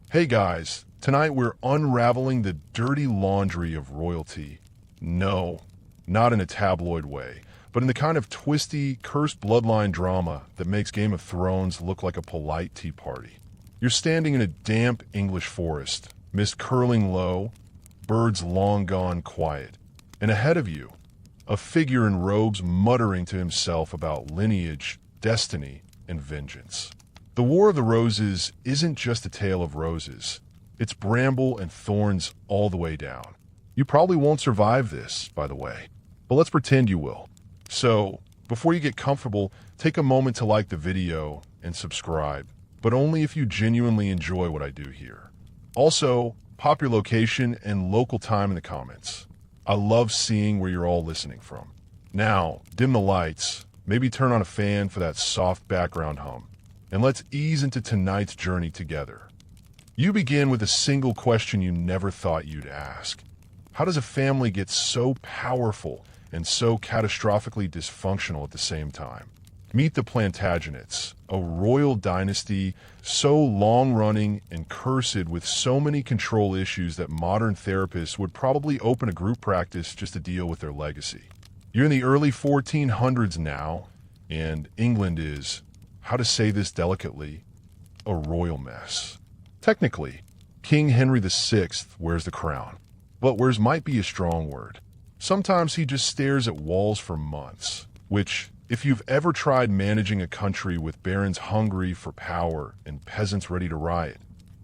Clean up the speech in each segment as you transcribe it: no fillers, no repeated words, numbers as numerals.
Hey guys, tonight we're unraveling the dirty laundry of royalty. No, not in a tabloid way, but in the kind of twisty, cursed bloodline drama that makes Game of Thrones look like a polite tea party. You're standing in a damp English forest, mist curling low, birds long gone quiet, and ahead of you, a figure in robes muttering to himself about lineage, destiny, and vengeance. The War of the Roses isn't just a tale of roses. It's bramble and thorns all the way down. You probably won't survive this, by the way, but let's pretend you will. So, before you get comfortable, take a moment to like the video and subscribe, but only if you genuinely enjoy what I do here. Also, pop your location and local time in the comments. I love seeing where you're all listening from. Now, dim the lights, maybe turn on a fan for that soft background hum, and let's ease into tonight's journey together. You begin with a single question you never thought you'd ask. How does a family get so powerful and so catastrophically dysfunctional at the same time? Meet the Plantagenets, a royal dynasty so long-running and cursed with so many control issues that modern therapists would probably open a group practice just to deal with their legacy. You're in the early 1400s now, and England is, how to say this delicately, a royal mess. Technically, King Henry VI wears the crown, but wears might be a strong word. Sometimes he just stares at walls for months, which, if you've ever tried managing a country with barons hungry for power and peasants ready to riot,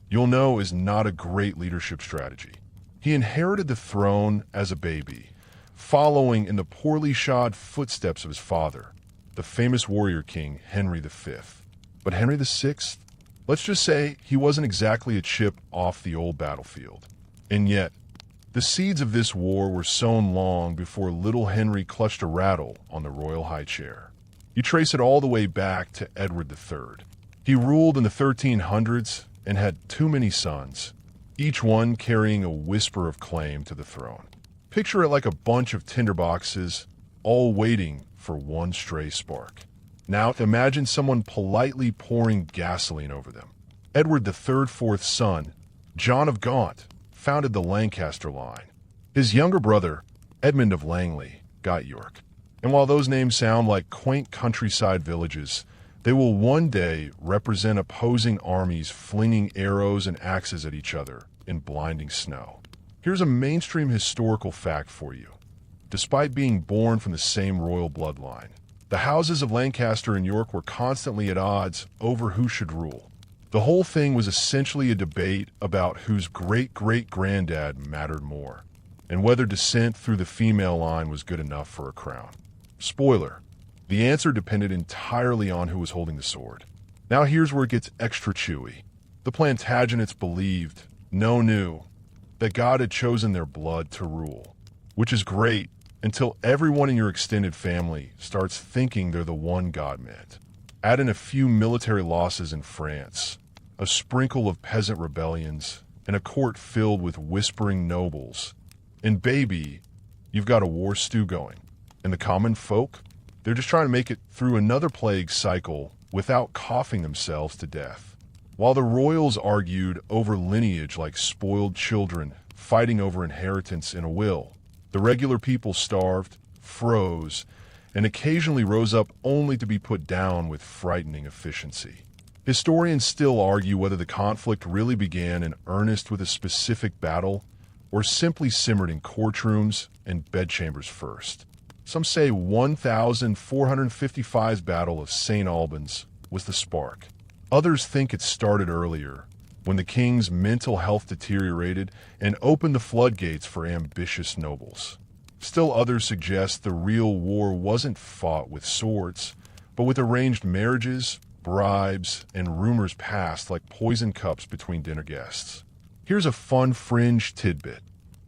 you'll know is not a great leadership strategy. He inherited the throne as a baby, following in the poorly shod footsteps of his father, the famous warrior king Henry V. But Henry VI? Let's just say he wasn't exactly a chip off the old battlefield. And yet, the seeds of this war were sown long before little Henry clutched a rattle on the royal high chair. You trace it all the way back to Edward III. He ruled in the 1300s and had too many sons, each one carrying a whisper of claim to the throne. Picture it like a bunch of tinderboxes, all waiting for one stray spark. Now imagine someone politely pouring gasoline over them. Edward III's fourth son, John of Gaunt, founded the Lancaster line. His younger brother, Edmund of Langley, got York. And while those names sound like quaint countryside villages, they will one day represent opposing armies flinging arrows and axes at each other in blinding snow. Here's a mainstream historical fact for you. Despite being born from the same royal bloodline, the houses of Lancaster and York were constantly at odds over who should rule. The whole thing was essentially a debate about whose great-great-granddad mattered more, and whether descent through the female line was good enough for a crown. Spoiler, the answer depended entirely on who was holding the sword. Now here's where it gets extra chewy. The Plantagenets believed, knew, that God had chosen their blood to rule, which is great until everyone in your extended family starts thinking they're the one God meant. Add in a few military losses in France, a sprinkle of peasant rebellions, and a court filled with whispering nobles. And baby, you've got a war stew going. And the common folk? They're just trying to make it through another plague cycle without coughing themselves to death. While the royals argued over lineage like spoiled children fighting over inheritance in a will, the regular people starved, froze, and occasionally rose up only to be put down with frightening efficiency. Historians still argue whether the conflict really began in earnest with a specific battle or simply simmered in courtrooms and bedchambers first. Some say 1455's Battle of St. Albans was the spark. Others think it started earlier, when the king's mental health deteriorated and opened the floodgates for ambitious nobles. Still others suggest the real war wasn't fought with swords, but with arranged marriages, bribes, and rumors passed like poison cups between dinner guests. Here's a fun fringe tidbit.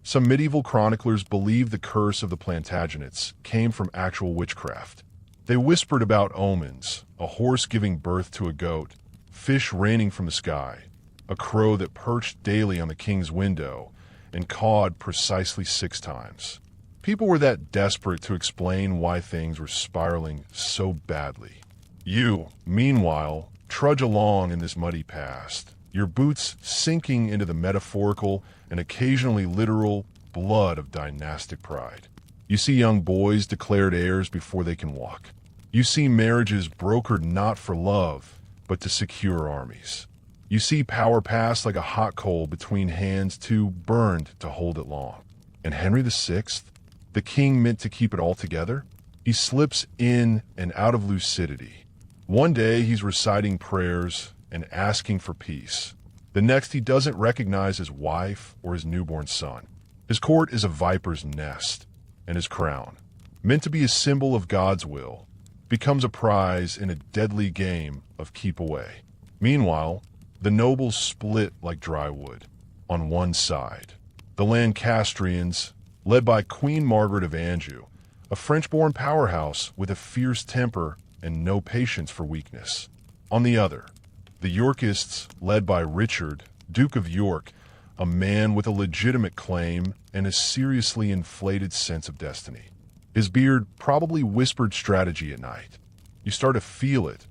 Some medieval chroniclers believe the curse of the Plantagenets came from actual witchcraft. They whispered about omens, a horse giving birth to a goat, fish raining from the sky, a crow that perched daily on the king's window, and cawed precisely 6 times. People were that desperate to explain why things were spiraling so badly. You, meanwhile, trudge along in this muddy past, your boots sinking into the metaphorical and occasionally literal blood of dynastic pride. You see young boys declared heirs before they can walk. You see marriages brokered not for love, but to secure armies. You see power passed like a hot coal between hands too burned to hold it long. And Henry VI, the king meant to keep it all together, he slips in and out of lucidity. One day he's reciting prayers and asking for peace. The next he doesn't recognize his wife or his newborn son. His court is a viper's nest, and his crown, meant to be a symbol of God's will, becomes a prize in a deadly game of keep away. Meanwhile, the nobles split like dry wood. On one side, the Lancastrians, led by Queen Margaret of Anjou, a French-born powerhouse with a fierce temper and no patience for weakness. On the other, the Yorkists, led by Richard, Duke of York, a man with a legitimate claim and a seriously inflated sense of destiny. His beard probably whispered strategy at night. You start to feel it,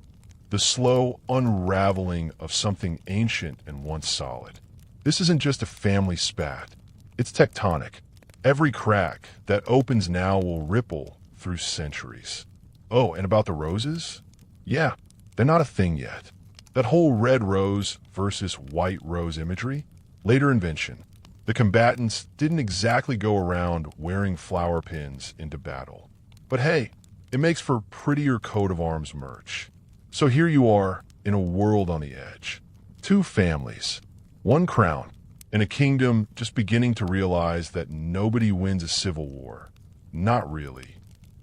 the slow unraveling of something ancient and once solid. This isn't just a family spat. It's tectonic. Every crack that opens now will ripple through centuries. Oh, and about the roses? Yeah, they're not a thing yet. That whole red rose versus white rose imagery, later invention. The combatants didn't exactly go around wearing flower pins into battle. But hey, it makes for prettier coat of arms merch. So here you are in a world on the edge. Two families, one crown, and a kingdom just beginning to realize that nobody wins a civil war. Not really.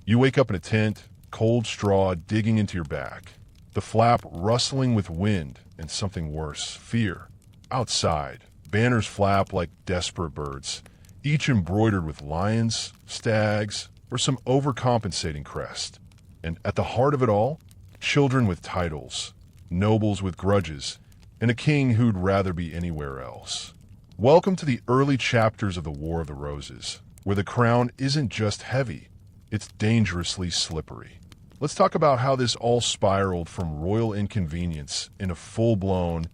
You wake up in a tent, cold straw digging into your back, the flap rustling with wind and something worse, fear. Outside, banners flap like desperate birds, each embroidered with lions, stags, or some overcompensating crest. And at the heart of it all, children with titles, nobles with grudges, and a king who'd rather be anywhere else. Welcome to the early chapters of the War of the Roses, where the crown isn't just heavy, it's dangerously slippery. Let's talk about how this all spiraled from royal inconvenience in a full-blown,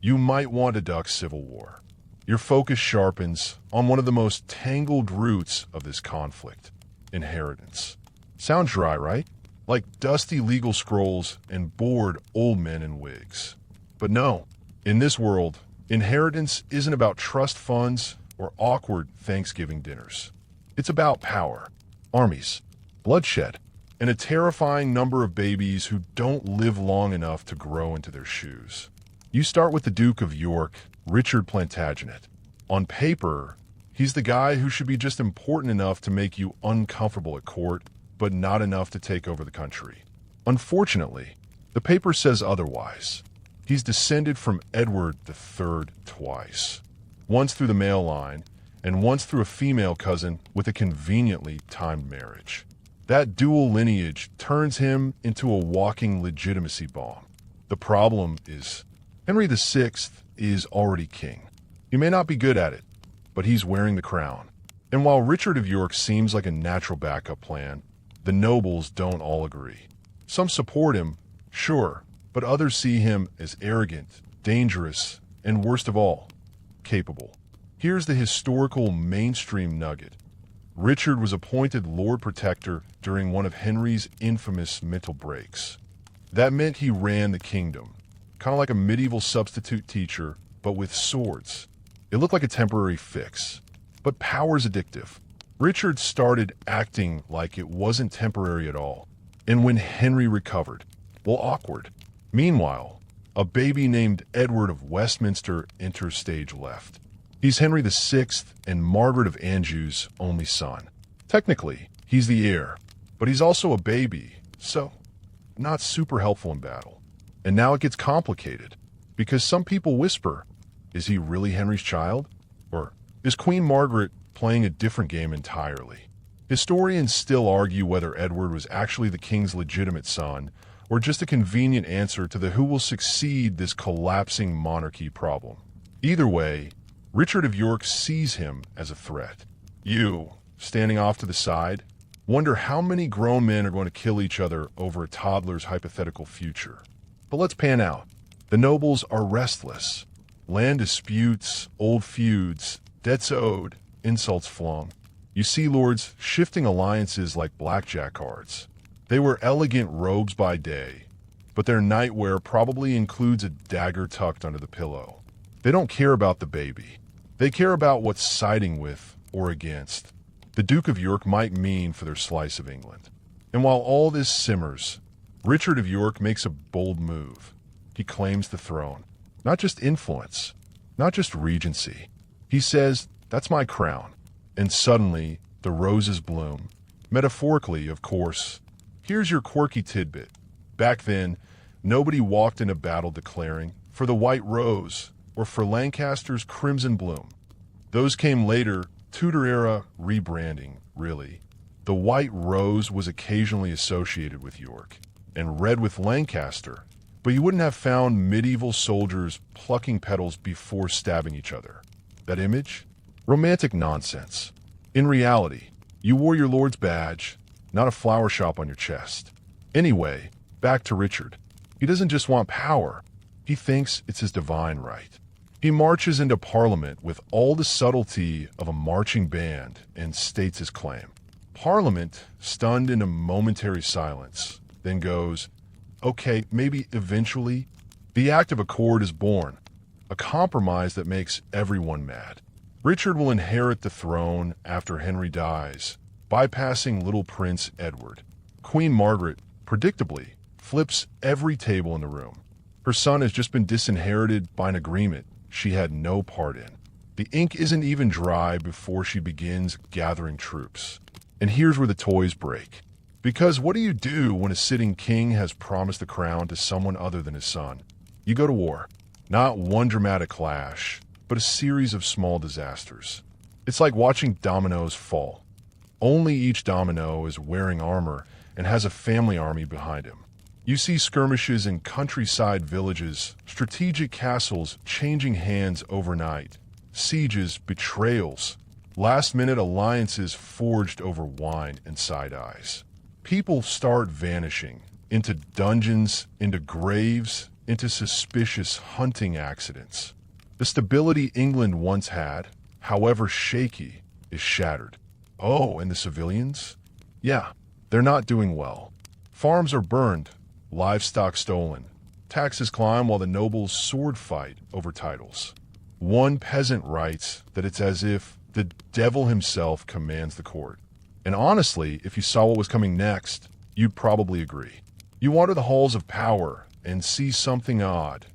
you might want to duck civil war. Your focus sharpens on one of the most tangled roots of this conflict, inheritance. Sounds dry, right? Like dusty legal scrolls and bored old men in wigs. But no, in this world, inheritance isn't about trust funds or awkward Thanksgiving dinners. It's about power, armies, bloodshed, and a terrifying number of babies who don't live long enough to grow into their shoes. You start with the Duke of York, Richard Plantagenet. On paper, he's the guy who should be just important enough to make you uncomfortable at court, but not enough to take over the country. Unfortunately, the paper says otherwise. He's descended from Edward III twice, once through the male line, and once through a female cousin with a conveniently timed marriage. That dual lineage turns him into a walking legitimacy bomb. The problem is, Henry VI is already king. He may not be good at it, but he's wearing the crown. And while Richard of York seems like a natural backup plan, the nobles don't all agree. Some support him, sure, but others see him as arrogant, dangerous, and worst of all, capable. Here's the historical mainstream nugget. Richard was appointed Lord Protector during one of Henry's infamous mental breaks. That meant he ran the kingdom, kind of like a medieval substitute teacher, but with swords. It looked like a temporary fix. But power's addictive. Richard started acting like it wasn't temporary at all. And when Henry recovered, well, awkward. Meanwhile, a baby named Edward of Westminster enters stage left. He's Henry VI and Margaret of Anjou's only son. Technically, he's the heir, but he's also a baby, so not super helpful in battle. And now it gets complicated, because some people whisper, is he really Henry's child? Or is Queen Margaret playing a different game entirely? Historians still argue whether Edward was actually the king's legitimate son, or just a convenient answer to the who will succeed this collapsing monarchy problem. Either way, Richard of York sees him as a threat. You, standing off to the side, wonder how many grown men are going to kill each other over a toddler's hypothetical future. But let's pan out. The nobles are restless. Land disputes, old feuds, debts owed, insults flung. You see lords shifting alliances like blackjack cards. They wear elegant robes by day, but their nightwear probably includes a dagger tucked under the pillow. They don't care about the baby. They care about what's siding with or against the Duke of York might mean for their slice of England. And while all this simmers, Richard of York makes a bold move. He claims the throne. Not just influence, not just regency. He says, "That's my crown." And suddenly, the roses bloom. Metaphorically, of course. Here's your quirky tidbit. Back then, nobody walked into battle declaring, "For the white rose," or "For Lancaster's crimson bloom." Those came later, Tudor-era rebranding, really. The white rose was occasionally associated with York, and red with Lancaster, but you wouldn't have found medieval soldiers plucking petals before stabbing each other. That image? Romantic nonsense. In reality, you wore your lord's badge, not a flower shop on your chest. Anyway, back to Richard. He doesn't just want power. He thinks it's his divine right. He marches into Parliament with all the subtlety of a marching band and states his claim. Parliament, stunned into momentary silence, then goes, "Okay, maybe eventually." The Act of Accord is born, a compromise that makes everyone mad. Richard will inherit the throne after Henry dies, bypassing little Prince Edward. Queen Margaret, predictably, flips every table in the room. Her son has just been disinherited by an agreement she had no part in. The ink isn't even dry before she begins gathering troops. And here's where the toys break. Because what do you do when a sitting king has promised the crown to someone other than his son? You go to war. Not one dramatic clash, but a series of small disasters. It's like watching dominoes fall. Only each domino is wearing armor and has a family army behind him. You see skirmishes in countryside villages, strategic castles changing hands overnight, sieges, betrayals, last-minute alliances forged over wine and side-eyes. People start vanishing into dungeons, into graves, into suspicious hunting accidents. The stability England once had, however shaky, is shattered. Oh, and the civilians? Yeah, they're not doing well. Farms are burned, livestock stolen. Taxes climb while the nobles sword fight over titles. One peasant writes that it's as if the devil himself commands the court. And honestly, if you saw what was coming next, you'd probably agree. You wander the halls of power and see something odd.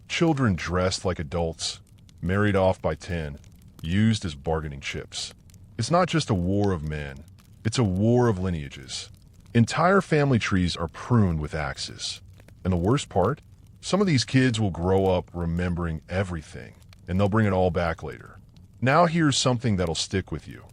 Children dressed like adults, married off by 10, used as bargaining chips. It's not just a war of men, it's a war of lineages. Entire family trees are pruned with axes. And the worst part? Some of these kids will grow up remembering everything, and they'll bring it all back later. Now here's something that'll stick with you.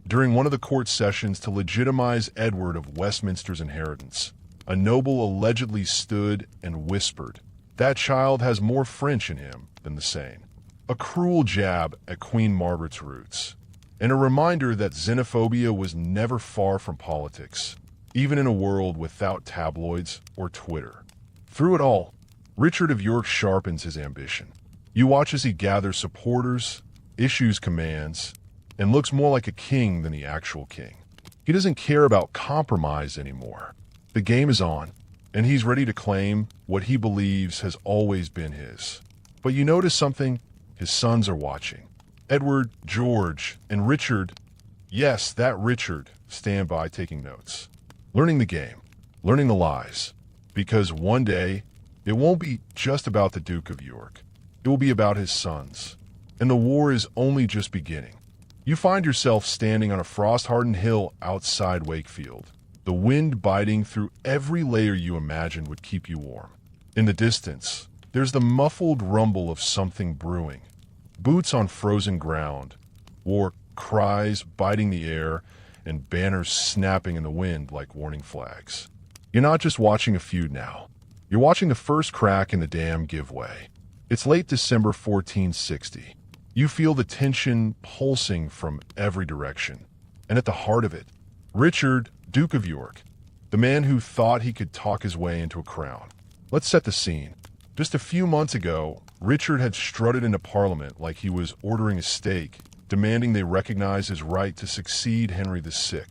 During one of the court sessions to legitimize Edward of Westminster's inheritance, a noble allegedly stood and whispered, "That child has more French in him than the Seine." A cruel jab at Queen Margaret's roots, and a reminder that xenophobia was never far from politics, even in a world without tabloids or Twitter. Through it all, Richard of York sharpens his ambition. You watch as he gathers supporters, issues commands, and looks more like a king than the actual king. He doesn't care about compromise anymore. The game is on, and he's ready to claim what he believes has always been his. But you notice something? His sons are watching. Edward, George, and Richard, yes, that Richard, stand by taking notes. Learning the game, learning the lies. Because one day, it won't be just about the Duke of York. It will be about his sons. And the war is only just beginning. You find yourself standing on a frost-hardened hill outside Wakefield, the wind biting through every layer you imagined would keep you warm. In the distance, there's the muffled rumble of something brewing. Boots on frozen ground, war cries biting the air, and banners snapping in the wind like warning flags. You're not just watching a feud now. You're watching the first crack in the dam give way. It's late December 1460. You feel the tension pulsing from every direction. And at the heart of it, Richard, Duke of York, the man who thought he could talk his way into a crown. Let's set the scene. Just a few months ago, Richard had strutted into Parliament like he was ordering a steak, demanding they recognize his right to succeed Henry VI.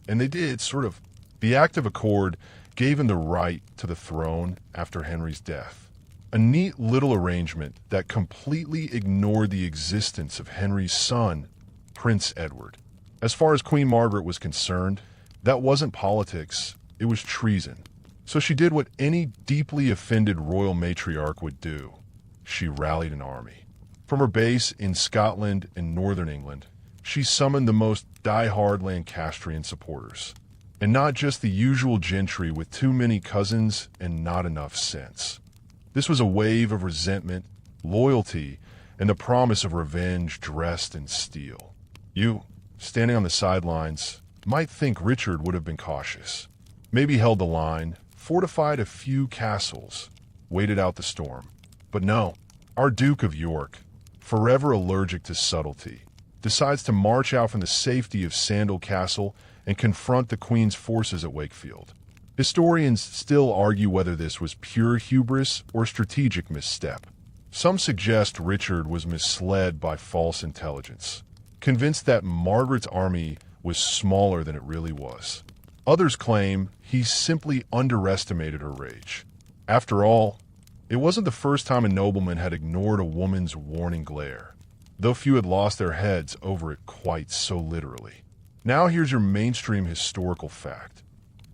And they did, sort of. The Act of Accord gave him the right to the throne after Henry's death. A neat little arrangement that completely ignored the existence of Henry's son, Prince Edward. As far as Queen Margaret was concerned, that wasn't politics, it was treason. So she did what any deeply offended royal matriarch would do. She rallied an army. From her base in Scotland and northern England, she summoned the most die-hard Lancastrian supporters. And not just the usual gentry with too many cousins and not enough sense. This was a wave of resentment, loyalty, and the promise of revenge dressed in steel. You, standing on the sidelines, might think Richard would have been cautious. Maybe held the line, fortified a few castles, waited out the storm. But no, our Duke of York, forever allergic to subtlety, decides to march out from the safety of Sandal Castle and confront the Queen's forces at Wakefield. Historians still argue whether this was pure hubris or strategic misstep. Some suggest Richard was misled by false intelligence, convinced that Margaret's army was smaller than it really was. Others claim he simply underestimated her rage. After all, it wasn't the first time a nobleman had ignored a woman's warning glare, though few had lost their heads over it quite so literally. Now here's your mainstream historical fact.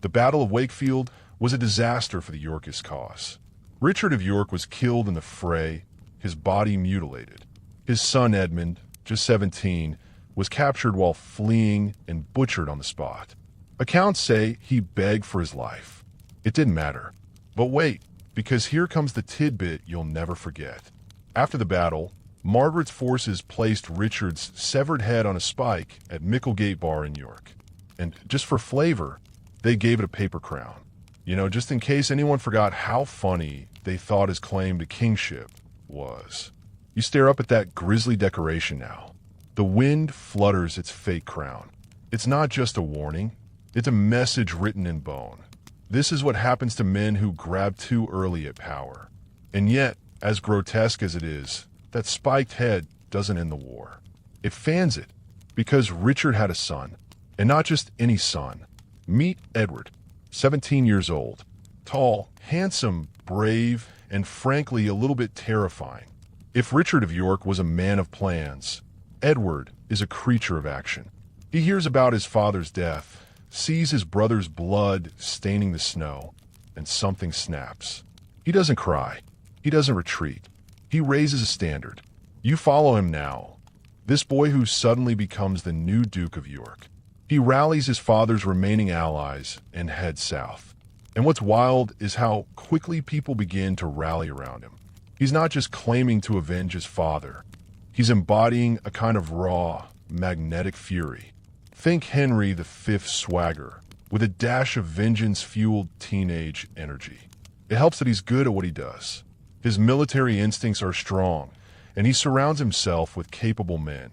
The Battle of Wakefield was a disaster for the Yorkist cause. Richard of York was killed in the fray, his body mutilated. His son Edmund, just 17, was captured while fleeing and butchered on the spot. Accounts say he begged for his life. It didn't matter. But wait, because here comes the tidbit you'll never forget. After the battle, Margaret's forces placed Richard's severed head on a spike at Micklegate Bar in York. And just for flavor, they gave it a paper crown. Just in case anyone forgot how funny they thought his claim to kingship was. You stare up at that grisly decoration now. The wind flutters its fake crown. It's not just a warning, it's a message written in bone. This is what happens to men who grab too early at power. And yet, as grotesque as it is, that spiked head doesn't end the war. It fans it, because Richard had a son, and not just any son. Meet Edward, 17 years old, tall, handsome, brave, and frankly a little bit terrifying. If Richard of York was a man of plans, Edward is a creature of action. He hears about his father's death, sees his brother's blood staining the snow, and something snaps. He doesn't cry. He doesn't retreat. He raises a standard. You follow him now. This boy who suddenly becomes the new Duke of York. He rallies his father's remaining allies and heads south. And what's wild is how quickly people begin to rally around him. He's not just claiming to avenge his father. He's embodying a kind of raw, magnetic fury. Think Henry V's swagger, with a dash of vengeance-fueled teenage energy. It helps that he's good at what he does. His military instincts are strong, and he surrounds himself with capable men,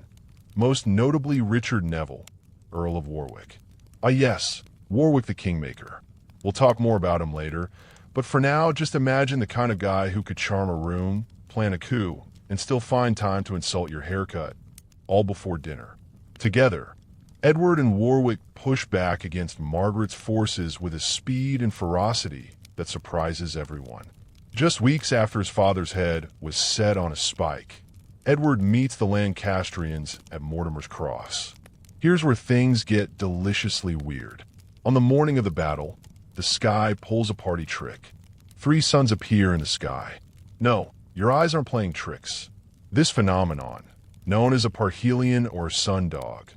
most notably Richard Neville, Earl of Warwick. Yes, Warwick the Kingmaker. We'll talk more about him later, but for now, just imagine the kind of guy who could charm a room, plan a coup, and still find time to insult your haircut, all before dinner. Together, Edward and Warwick push back against Margaret's forces with a speed and ferocity that surprises everyone. Just weeks after his father's head was set on a spike, Edward meets the Lancastrians at Mortimer's Cross. Here's where things get deliciously weird. On the morning of the battle, the sky pulls a party trick. 3 suns appear in the sky. No, your eyes aren't playing tricks. This phenomenon, known as a parhelion or sundog,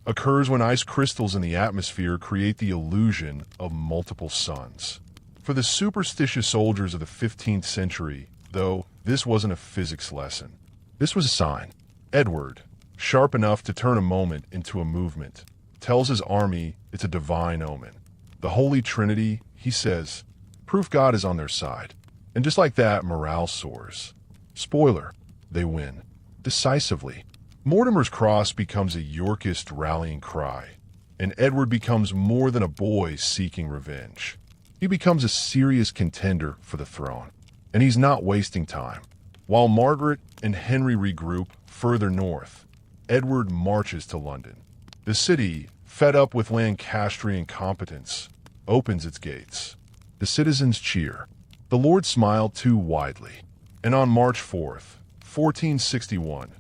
occurs when ice crystals in the atmosphere create the illusion of multiple suns. For the superstitious soldiers of the 15th century, though, this wasn't a physics lesson. This was a sign. Edward, sharp enough to turn a moment into a movement, tells his army it's a divine omen. The Holy Trinity, he says, proof God is on their side. And just like that, morale soars. Spoiler, they win. Decisively. Mortimer's Cross becomes a Yorkist rallying cry, and Edward becomes more than a boy seeking revenge. He becomes a serious contender for the throne, and he's not wasting time. While Margaret and Henry regroup further north, Edward marches to London. The city, fed up with Lancastrian competence, opens its gates. The citizens cheer. The Lord smiled too widely. And on March 4th, 1461,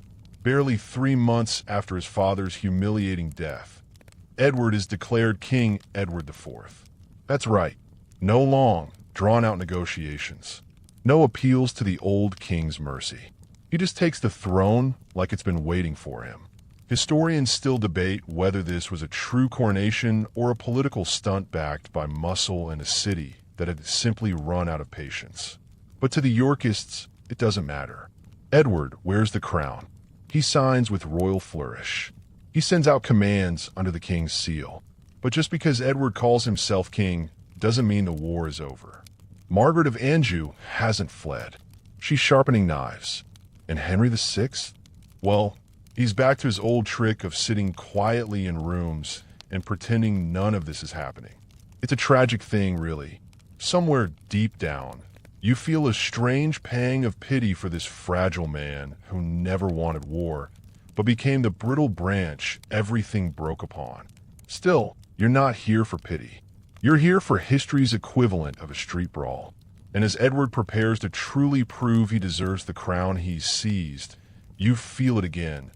barely 3 months after his father's humiliating death, Edward is declared King Edward IV. That's right. No long, drawn-out negotiations. No appeals to the old king's mercy. He just takes the throne like it's been waiting for him. Historians still debate whether this was a true coronation or a political stunt backed by muscle and a city that had simply run out of patience. But to the Yorkists, it doesn't matter. Edward wears the crown. He signs with royal flourish. He sends out commands under the king's seal. But just because Edward calls himself king doesn't mean the war is over. Margaret of Anjou hasn't fled. She's sharpening knives. And Henry VI? Well, he's back to his old trick of sitting quietly in rooms and pretending none of this is happening. It's a tragic thing, really. Somewhere deep down, you feel a strange pang of pity for this fragile man who never wanted war, but became the brittle branch everything broke upon. Still, you're not here for pity. You're here for history's equivalent of a street brawl. And as Edward prepares to truly prove he deserves the crown he's seized, you feel it again.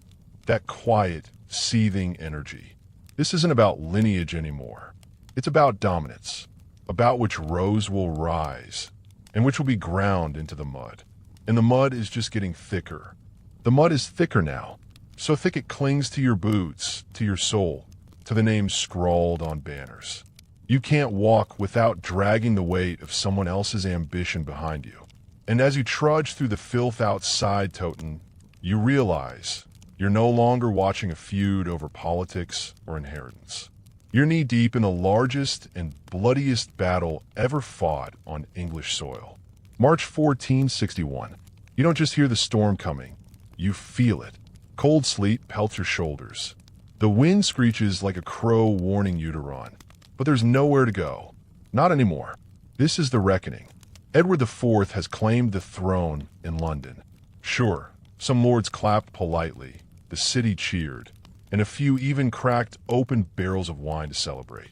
That quiet, seething energy. This isn't about lineage anymore. It's about dominance. About which rose will rise, and which will be ground into the mud. And the mud is just getting thicker. The mud is thicker now, so thick it clings to your boots, to your soul, to the names scrawled on banners. You can't walk without dragging the weight of someone else's ambition behind you. And as you trudge through the filth outside Toten, you realize you're no longer watching a feud over politics or inheritance. You're knee-deep in the largest and bloodiest battle ever fought on English soil. March 1461. You don't just hear the storm coming. You feel it. Cold sleet pelts your shoulders. The wind screeches like a crow warning you to run. But there's nowhere to go. Not anymore. This is the reckoning. Edward IV has claimed the throne in London. Sure, some lords clapped politely. The city cheered. And a few even cracked open barrels of wine to celebrate.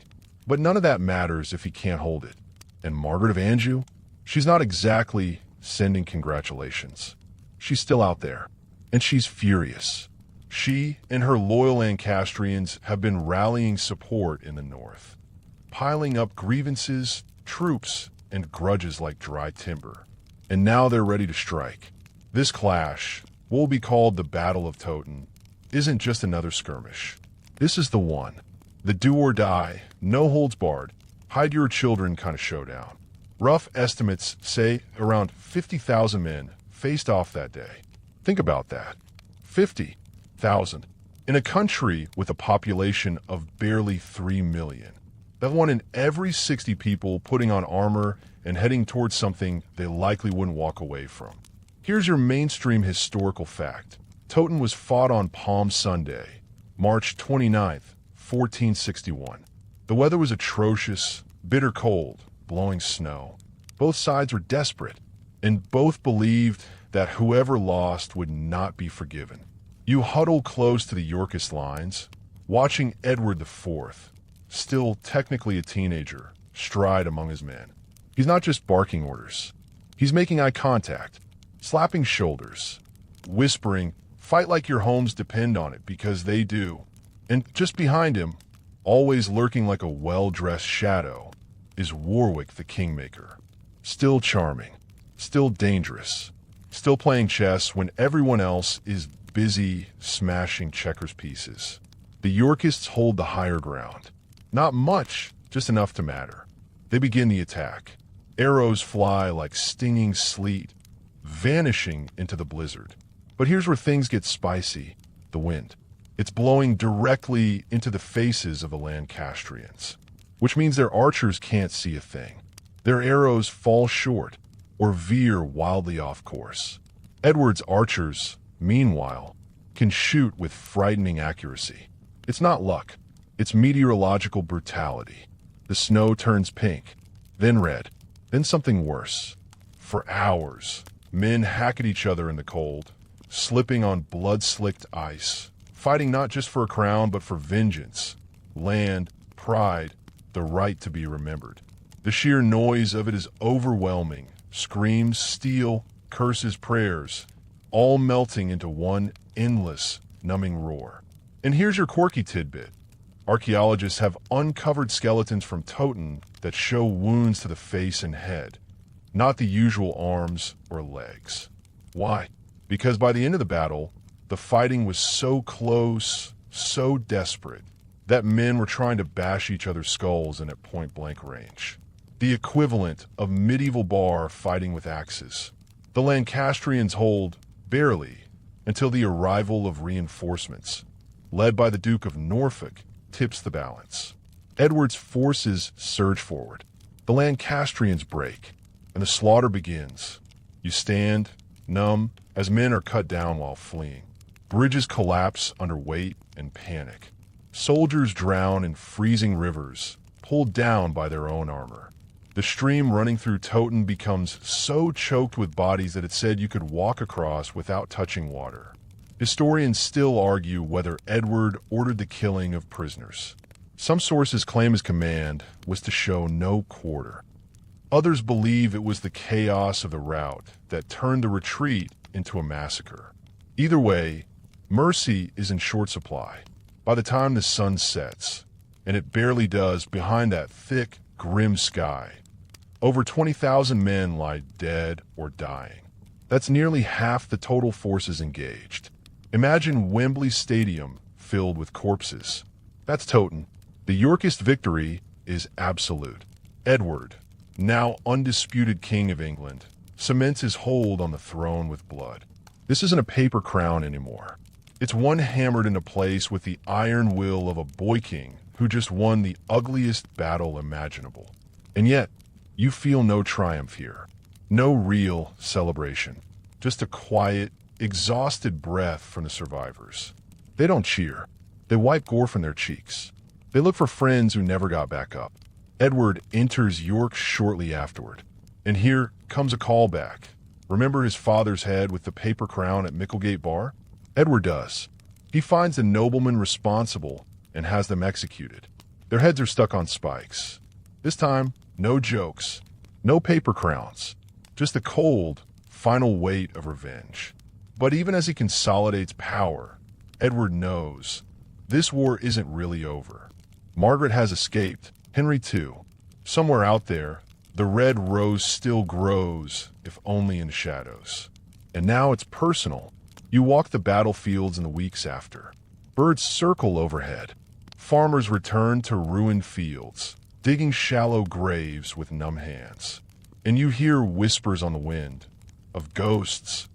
But none of that matters if he can't hold it. And Margaret of Anjou? She's not exactly sending congratulations. She's still out there. And she's furious. She and her loyal Lancastrians have been rallying support in the north, piling up grievances, troops, and grudges like dry timber. And now they're ready to strike. This clash, what will be called the Battle of Toten, isn't just another skirmish. This is the one. The do-or-die, no-holds-barred, hide-your-children kind of showdown. Rough estimates say around 50,000 men faced off that day. Think about that. 50,000. In a country with a population of barely 3 million. That one in every 60 people putting on armor and heading towards something they likely wouldn't walk away from. Here's your mainstream historical fact. Toten was fought on Palm Sunday, March 29th, 1461. The weather was atrocious, bitter cold, blowing snow. Both sides were desperate, and both believed that whoever lost would not be forgiven. You huddle close to the Yorkist lines, watching Edward IV, still technically a teenager, stride among his men. He's not just barking orders. He's making eye contact, slapping shoulders, whispering, "Fight like your homes depend on it," because they do. And just behind him, always lurking like a well-dressed shadow, is Warwick the Kingmaker. Still charming, still dangerous, still playing chess when everyone else is busy smashing checkers pieces. The Yorkists hold the higher ground. Not much, just enough to matter. They begin the attack. Arrows fly like stinging sleet, vanishing into the blizzard. But here's where things get spicy. The wind. It's blowing directly into the faces of the Lancastrians, which means their archers can't see a thing. Their arrows fall short or veer wildly off course. Edward's archers, meanwhile, can shoot with frightening accuracy. It's not luck. It's meteorological brutality. The snow turns pink, then red, then something worse. For hours, Men hack at each other in the cold, slipping on blood-slicked ice, fighting not just for a crown but for vengeance, land, pride, the right to be remembered. The sheer noise of it is overwhelming. Screams, steel, curses, prayers, all melting into one endless, numbing roar. And here's your quirky tidbit. Archaeologists have uncovered skeletons from Toten that show wounds to the face and head, not the usual arms or legs. Why? Because by the end of the battle, the fighting was so close, so desperate, that men were trying to bash each other's skulls in at point-blank range. The equivalent of medieval bar fighting with axes. The Lancastrians hold, barely, until the arrival of reinforcements, led by the Duke of Norfolk, tips the balance. Edward's forces surge forward. The Lancastrians break, and the slaughter begins. You stand, numb, as men are cut down while fleeing. Bridges collapse under weight and panic. Soldiers drown in freezing rivers, pulled down by their own armor. The stream running through Toten becomes so choked with bodies that it said you could walk across without touching water. Historians still argue whether Edward ordered the killing of prisoners. Some sources claim his command was to show no quarter. Others believe it was the chaos of the rout that turned the retreat into a massacre. Either way, mercy is in short supply by the time the sun sets, and it barely does behind that thick, grim sky. Over 20,000 men lie dead or dying. That's nearly half the total forces engaged. Imagine Wembley Stadium filled with corpses. That's Toten. The Yorkist victory is absolute. Edward, now undisputed King of England, cements his hold on the throne with blood. This isn't a paper crown anymore. It's one hammered into place with the iron will of a boy king who just won the ugliest battle imaginable. And yet, you feel no triumph here. No real celebration. Just a quiet, exhausted breath from the survivors. They don't cheer. They wipe gore from their cheeks. They look for friends who never got back up. Edward enters York shortly afterward. And here comes a callback. Remember his father's head with the paper crown at Micklegate Bar? Edward does. He finds the noblemen responsible and has them executed. Their heads are stuck on spikes. This time, no jokes, no paper crowns, just the cold, final weight of revenge. But even as he consolidates power, Edward knows this war isn't really over. Margaret has escaped, Henry too. Somewhere out there, the red rose still grows, if only in shadows. And now it's personal. You walk the battlefields in the weeks after. Birds circle overhead. Farmers return to ruined fields, digging shallow graves with numb hands. And you hear whispers on the wind, of ghosts,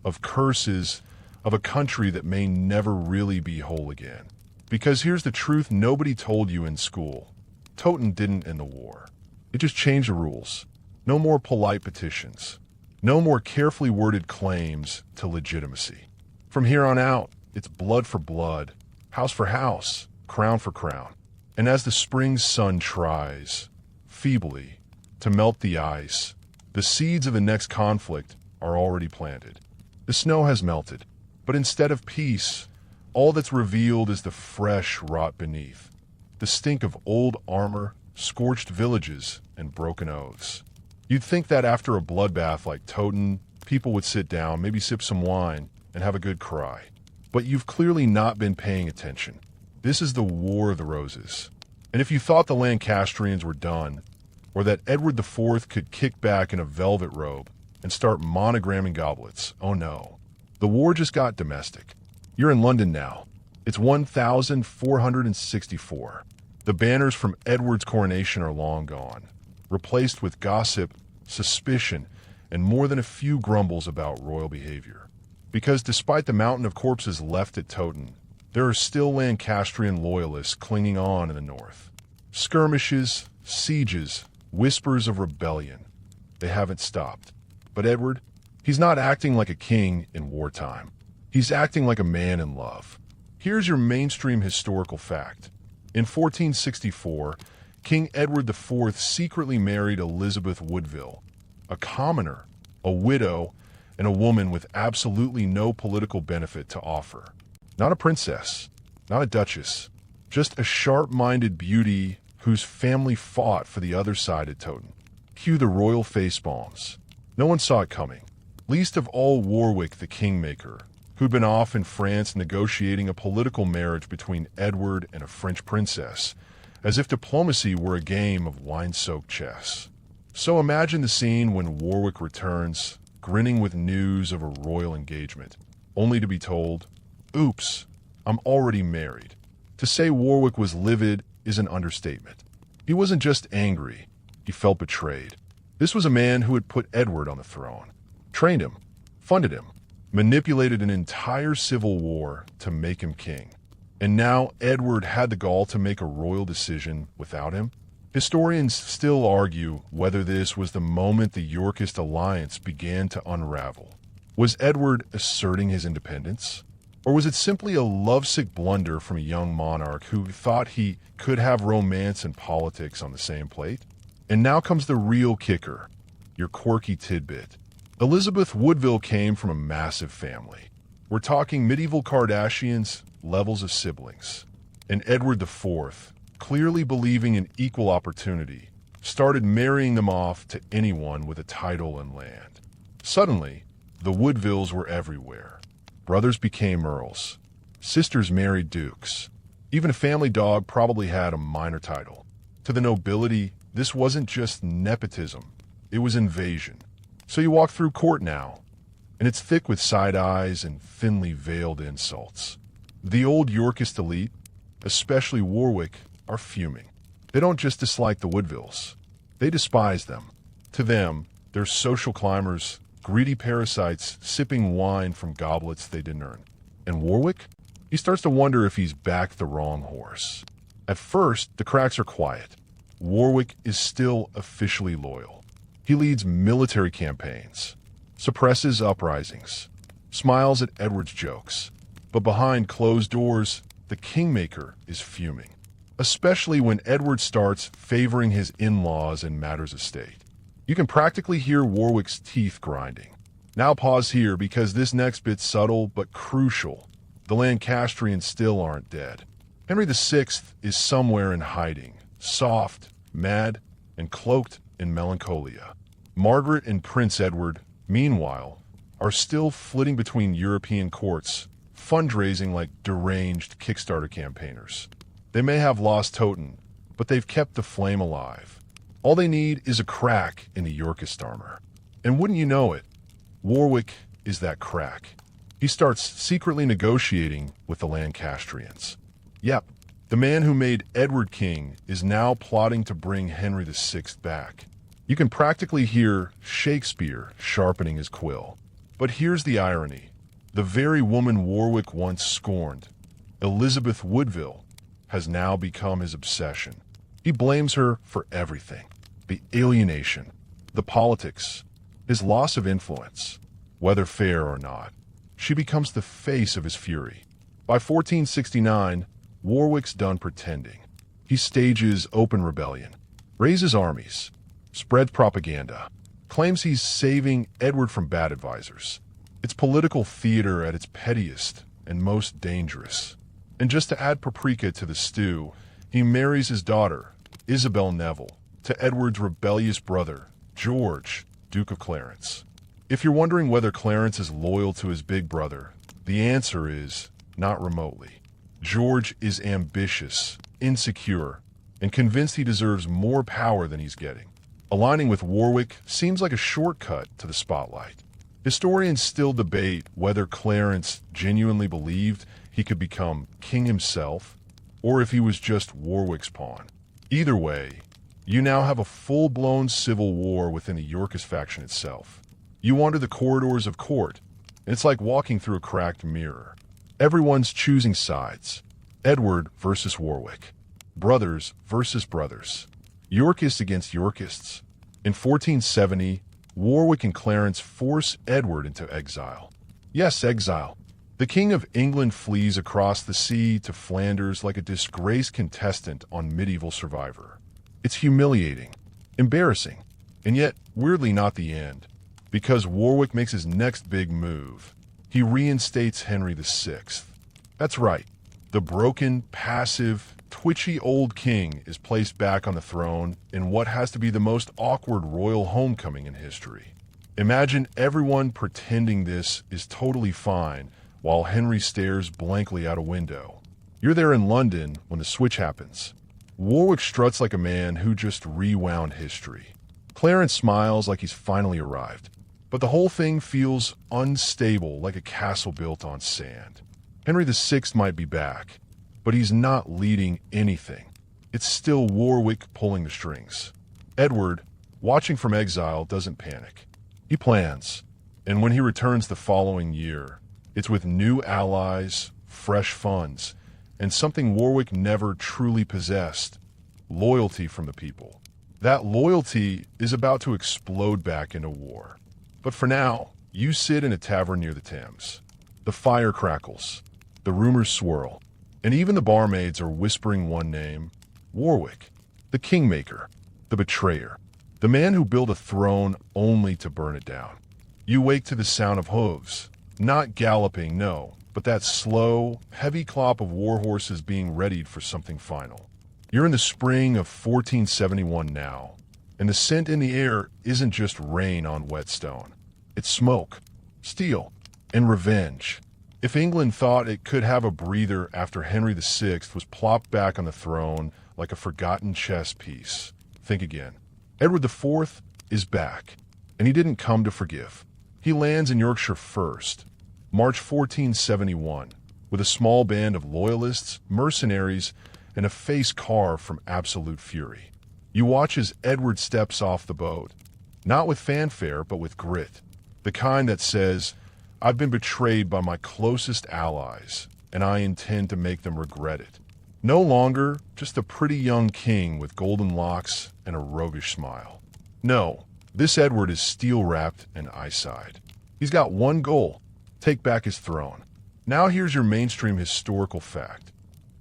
of curses, of a country that may never really be whole again. Because here's the truth nobody told you in school. Toten didn't end the war. It just changed the rules. No more polite petitions. No more carefully worded claims to legitimacy. From here on out, it's blood for blood, house for house, crown for crown. And as the spring sun tries, feebly, to melt the ice, the seeds of the next conflict are already planted. The snow has melted, but instead of peace, all that's revealed is the fresh rot beneath, the stink of old armor, scorched villages, and broken oaths. You'd think that after a bloodbath like Toten, people would sit down, maybe sip some wine, and have a good cry. But you've clearly not been paying attention. This is the War of the Roses. And if you thought the Lancastrians were done, or that Edward IV could kick back in a velvet robe and start monogramming goblets, oh no. The war just got domestic. You're in London now. It's 1464. The banners from Edward's coronation are long gone, replaced with gossip, suspicion, and more than a few grumbles about royal behavior. Because despite the mountain of corpses left at Toten, there are still Lancastrian loyalists clinging on in the north. Skirmishes, sieges, whispers of rebellion. They haven't stopped. But Edward, he's not acting like a king in wartime. He's acting like a man in love. Here's your mainstream historical fact. In 1464, King Edward IV secretly married Elizabeth Woodville, a commoner, a widow, and a woman with absolutely no political benefit to offer. Not a princess, not a duchess, just a sharp-minded beauty whose family fought for the other side at Toten. Cue the royal face palms. No one saw it coming, least of all Warwick the Kingmaker, who'd been off in France negotiating a political marriage between Edward and a French princess, as if diplomacy were a game of wine-soaked chess. So imagine the scene when Warwick returns, grinning with news of a royal engagement, only to be told, "Oops, I'm already married." To say Warwick was livid is an understatement. He wasn't just angry, he felt betrayed. This was a man who had put Edward on the throne, trained him, funded him, manipulated an entire civil war to make him king. And now Edward had the gall to make a royal decision without him? Historians still argue whether this was the moment the Yorkist alliance began to unravel. Was Edward asserting his independence? Or was it simply a lovesick blunder from a young monarch who thought he could have romance and politics on the same plate? And now comes the real kicker, your quirky tidbit. Elizabeth Woodville came from a massive family. We're talking medieval Kardashians levels of siblings. And Edward IV, clearly believing in equal opportunity, started marrying them off to anyone with a title and land. Suddenly, the Woodvilles were everywhere. Brothers became earls. Sisters married dukes. Even a family dog probably had a minor title. To the nobility, this wasn't just nepotism, it was invasion. So you walk through court now, and it's thick with side eyes and thinly veiled insults. The old Yorkist elite, especially Warwick, are fuming. They don't just dislike the Woodvilles, they despise them. To them, they're social climbers, greedy parasites sipping wine from goblets they didn't earn. And Warwick? He starts to wonder if he's backed the wrong horse. At first, the cracks are quiet. Warwick is still officially loyal. He leads military campaigns, suppresses uprisings, smiles at Edward's jokes. But behind closed doors, the Kingmaker is fuming, especially when Edward starts favoring his in-laws in matters of state. You can practically hear Warwick's teeth grinding. Now pause here because this next bit's subtle but crucial. The Lancastrians still aren't dead. Henry VI is somewhere in hiding, soft, mad, and cloaked in melancholia. Margaret and Prince Edward, meanwhile, are still flitting between European courts, fundraising like deranged Kickstarter campaigners. They may have lost Toten, but they've kept the flame alive. All they need is a crack in the Yorkist armor. And wouldn't you know it, Warwick is that crack. He starts secretly negotiating with the Lancastrians. Yep, the man who made Edward king is now plotting to bring Henry VI back. You can practically hear Shakespeare sharpening his quill. But here's the irony. The very woman Warwick once scorned, Elizabeth Woodville, has now become his obsession. He blames her for everything. The alienation, the politics, his loss of influence, whether fair or not. She becomes the face of his fury. By 1469, Warwick's done pretending. He stages open rebellion, raises armies, spreads propaganda, claims he's saving Edward from bad advisors. It's political theater at its pettiest and most dangerous. And just to add paprika to the stew, he marries his daughter, Isabel Neville, to Edward's rebellious brother, George, Duke of Clarence. If you're wondering whether Clarence is loyal to his big brother, the answer is not remotely. George is ambitious, insecure, and convinced he deserves more power than he's getting. Aligning with Warwick seems like a shortcut to the spotlight. Historians still debate whether Clarence genuinely believed he could become king himself, or if he was just Warwick's pawn. Either way, you now have a full-blown civil war within the Yorkist faction itself. You wander the corridors of court, and it's like walking through a cracked mirror. Everyone's choosing sides. Edward versus Warwick. Brothers versus brothers. Yorkists against Yorkists. In 1470, Warwick and Clarence force Edward into exile. Yes, exile. The King of England flees across the sea to Flanders like a disgraced contestant on Medieval Survivor. It's humiliating, embarrassing, and yet weirdly not the end. Because Warwick makes his next big move. He reinstates Henry VI. That's right. The broken, passive, twitchy old king is placed back on the throne in what has to be the most awkward royal homecoming in history. Imagine everyone pretending this is totally fine while Henry stares blankly out a window. You're there in London when the switch happens. Warwick struts like a man who just rewound history. Clarence smiles like he's finally arrived, but the whole thing feels unstable, like a castle built on sand. Henry VI might be back, but he's not leading anything. It's still Warwick pulling the strings. Edward, watching from exile, doesn't panic. He plans, and when he returns the following year, it's with new allies, fresh funds, and something Warwick never truly possessed: loyalty from the people. That loyalty is about to explode back into war. But for now, you sit in a tavern near the Thames. The fire crackles, the rumors swirl, and even the barmaids are whispering one name: Warwick, the kingmaker, the betrayer, the man who built a throne only to burn it down. You wake to the sound of hooves, not galloping, no, but that slow, heavy clop of war horses being readied for something final. You're in the spring of 1471 now, and the scent in the air isn't just rain on wet stone. It's smoke, steel, and revenge. If England thought it could have a breather after Henry VI was plopped back on the throne like a forgotten chess piece, think again. Edward IV is back, and he didn't come to forgive. He lands in Yorkshire first, March 1471, with a small band of loyalists, mercenaries, and a face carved from absolute fury. You watch as Edward steps off the boat, not with fanfare, but with grit. The kind that says, "I've been betrayed by my closest allies, and I intend to make them regret it." No longer just a pretty young king with golden locks and a roguish smile. No, this Edward is steel-wrapped and ice-eyed. He's got one goal: take back his throne. Now here's your mainstream historical fact.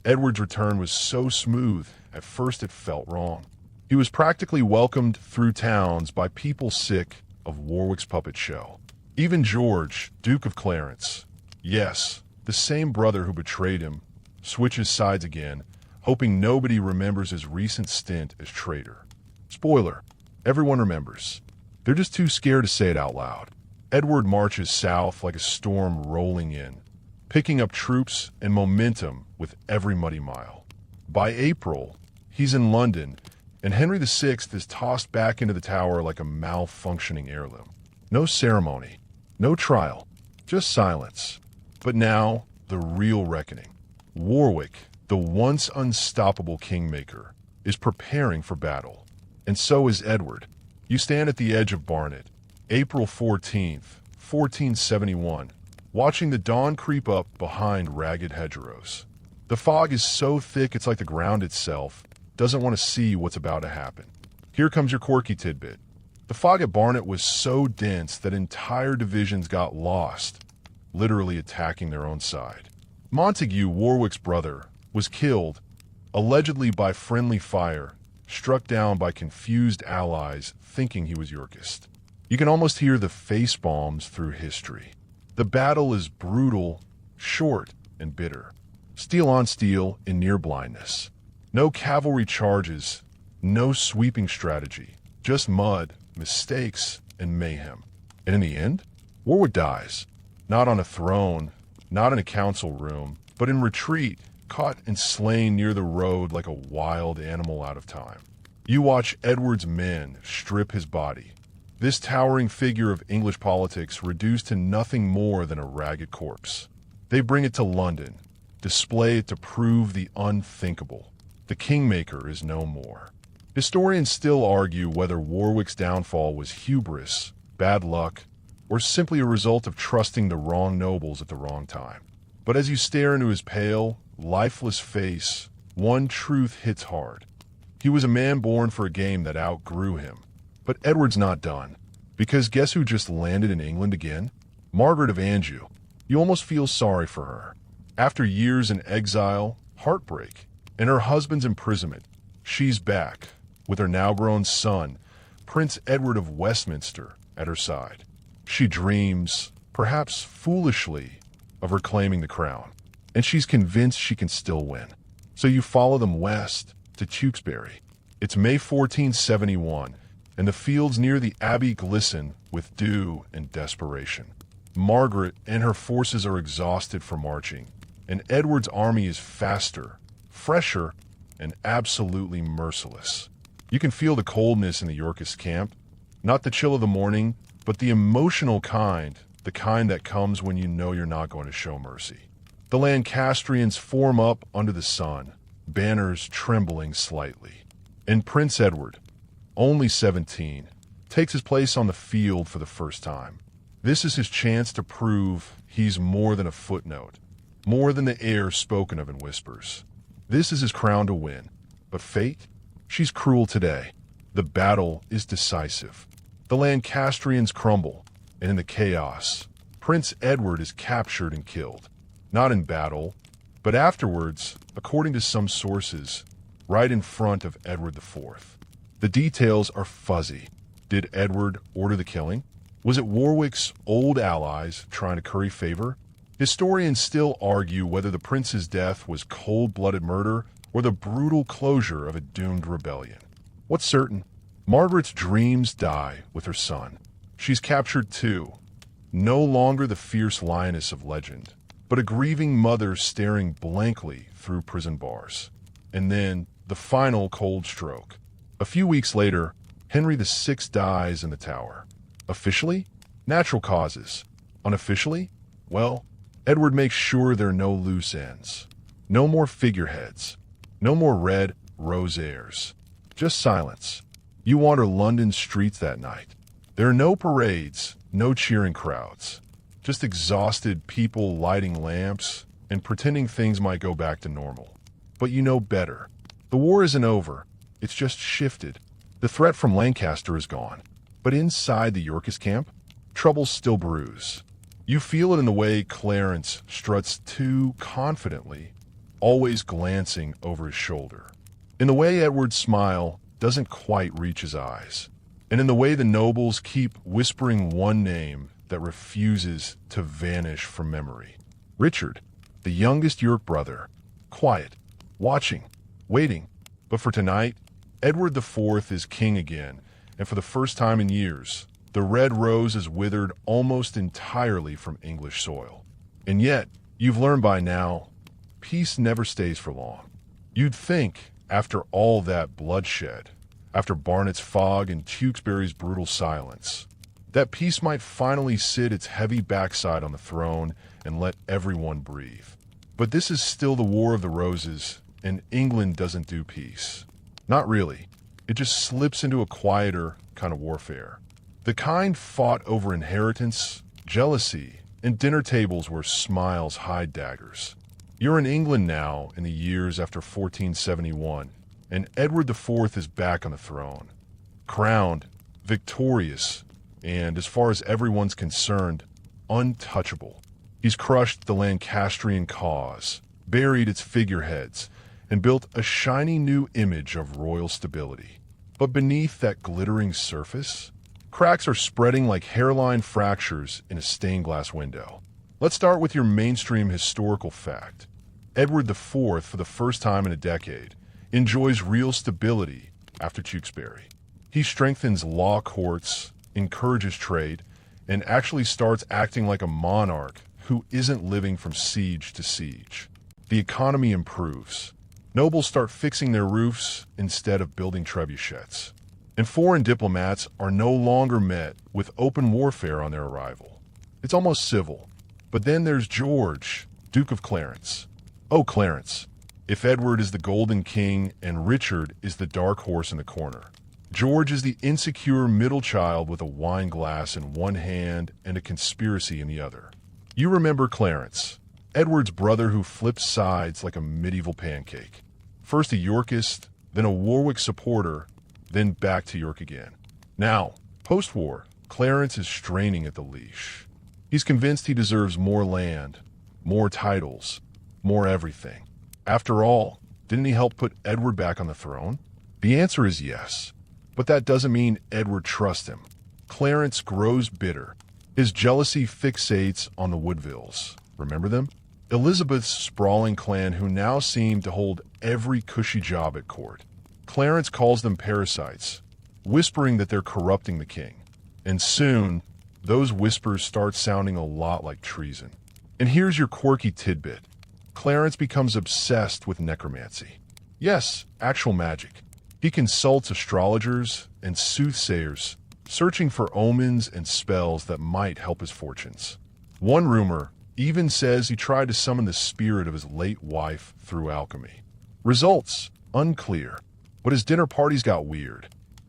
Edward's return was so smooth, at first it felt wrong. He was practically welcomed through towns by people sick of Warwick's puppet show. Even George, Duke of Clarence, yes, the same brother who betrayed him, switches sides again, hoping nobody remembers his recent stint as traitor. Spoiler, everyone remembers. They're just too scared to say it out loud. Edward marches south like a storm rolling in, picking up troops and momentum with every muddy mile. By April, he's in London, and Henry VI is tossed back into the tower like a malfunctioning heirloom. No ceremony, no trial, just silence. But now, the real reckoning. Warwick, the once unstoppable kingmaker, is preparing for battle. And so is Edward. You stand at the edge of Barnet, April 14th, 1471, watching the dawn creep up behind ragged hedgerows. The fog is so thick it's like the ground itself doesn't want to see what's about to happen. Here comes your quirky tidbit. The fog at Barnet was so dense that entire divisions got lost, literally attacking their own side. Montague, Warwick's brother, was killed, allegedly by friendly fire, struck down by confused allies thinking he was Yorkist. You can almost hear the face bombs through history. The battle is brutal, short, and bitter. Steel on steel in near blindness. No cavalry charges, no sweeping strategy, just mud, mistakes, and mayhem. And in the end, Warwick dies. Not on a throne, not in a council room, but in retreat, caught and slain near the road like a wild animal out of time. You watch Edward's men strip his body. This towering figure of English politics reduced to nothing more than a ragged corpse. They bring it to London, display it to prove the unthinkable. The kingmaker is no more. Historians still argue whether Warwick's downfall was hubris, bad luck, or simply a result of trusting the wrong nobles at the wrong time. But as you stare into his pale, lifeless face, one truth hits hard. He was a man born for a game that outgrew him. But Edward's not done, because guess who just landed in England again? Margaret of Anjou. You almost feel sorry for her. After years in exile, heartbreak, and her husband's imprisonment, she's back, with her now-grown son, Prince Edward of Westminster, at her side. She dreams, perhaps foolishly, of reclaiming the crown, and she's convinced she can still win. So you follow them west to Tewkesbury. It's May 1471, and the fields near the abbey glisten with dew and desperation. Margaret and her forces are exhausted from marching, and Edward's army is faster, fresher, and absolutely merciless. You can feel the coldness in the Yorkist camp, not the chill of the morning, but the emotional kind, the kind that comes when you know you're not going to show mercy. The Lancastrians form up under the sun, banners trembling slightly. And Prince Edward, only 17, takes his place on the field for the first time. This is his chance to prove he's more than a footnote, more than the heir spoken of in whispers. This is his crown to win. But fate? She's cruel today. The battle is decisive. The Lancastrians crumble, and in the chaos, Prince Edward is captured and killed. Not in battle, but afterwards, according to some sources, right in front of Edward IV. The details are fuzzy. Did Edward order the killing? Was it Warwick's old allies trying to curry favor? Historians still argue whether the prince's death was cold-blooded murder or the brutal closure of a doomed rebellion. What's certain? Margaret's dreams die with her son. She's captured too. No longer the fierce lioness of legend, but a grieving mother staring blankly through prison bars. And then, the final cold stroke. A few weeks later, Henry VI dies in the Tower. Officially? Natural causes. Unofficially? Well, Edward makes sure there are no loose ends. No more figureheads. No more red rose airs. Just silence. You wander London streets that night. There are no parades, no cheering crowds. Just exhausted people lighting lamps and pretending things might go back to normal. But you know better. The war isn't over. It's just shifted. The threat from Lancaster is gone. But inside the Yorkist camp, troubles still brews. You feel it in the way Clarence struts too confidently, always glancing over his shoulder. In the way Edward's smile doesn't quite reach his eyes. And in the way the nobles keep whispering one name that refuses to vanish from memory. Richard, the youngest York brother, quiet, watching, waiting. But for tonight, Edward IV is king again, and for the first time in years, the red rose is withered almost entirely from English soil. And yet, you've learned by now, peace never stays for long. You'd think, after all that bloodshed, after Barnet's fog and Tewkesbury's brutal silence, that peace might finally sit its heavy backside on the throne and let everyone breathe. But this is still the War of the Roses, and England doesn't do peace. Not really. It just slips into a quieter kind of warfare. The kind fought over inheritance, jealousy, and dinner tables where smiles hide daggers. You're in England now in the years after 1471, and Edward IV is back on the throne. Crowned, victorious, and, as far as everyone's concerned, untouchable. He's crushed the Lancastrian cause, buried its figureheads, and built a shiny new image of royal stability. But beneath that glittering surface, cracks are spreading like hairline fractures in a stained glass window. Let's start with your mainstream historical fact. Edward IV, for the first time in a decade, enjoys real stability after Tewkesbury. He strengthens law courts, encourages trade, and actually starts acting like a monarch who isn't living from siege to siege. The economy improves. Nobles start fixing their roofs instead of building trebuchets. And foreign diplomats are no longer met with open warfare on their arrival. It's almost civil. But then there's George, Duke of Clarence. Oh, Clarence. If Edward is the Golden King and Richard is the dark horse in the corner, George is the insecure middle child with a wine glass in one hand and a conspiracy in the other. You remember Clarence, Edward's brother who flips sides like a medieval pancake. First a Yorkist, then a Warwick supporter, then back to York again. Now, post-war, Clarence is straining at the leash. He's convinced he deserves more land, more titles, more everything. After all, didn't he help put Edward back on the throne? The answer is yes. But that doesn't mean Edward trusts him. Clarence grows bitter. His jealousy fixates on the Woodvilles. Remember them? Elizabeth's sprawling clan who now seem to hold every cushy job at court. Clarence calls them parasites, whispering that they're corrupting the king. And soon, those whispers start sounding a lot like treason. And here's your quirky tidbit. Clarence becomes obsessed with necromancy. Yes, actual magic. He consults astrologers and soothsayers, searching for omens and spells that might help his fortunes. One rumor even says he tried to summon the spirit of his late wife through alchemy. Results unclear, but his dinner parties got weird.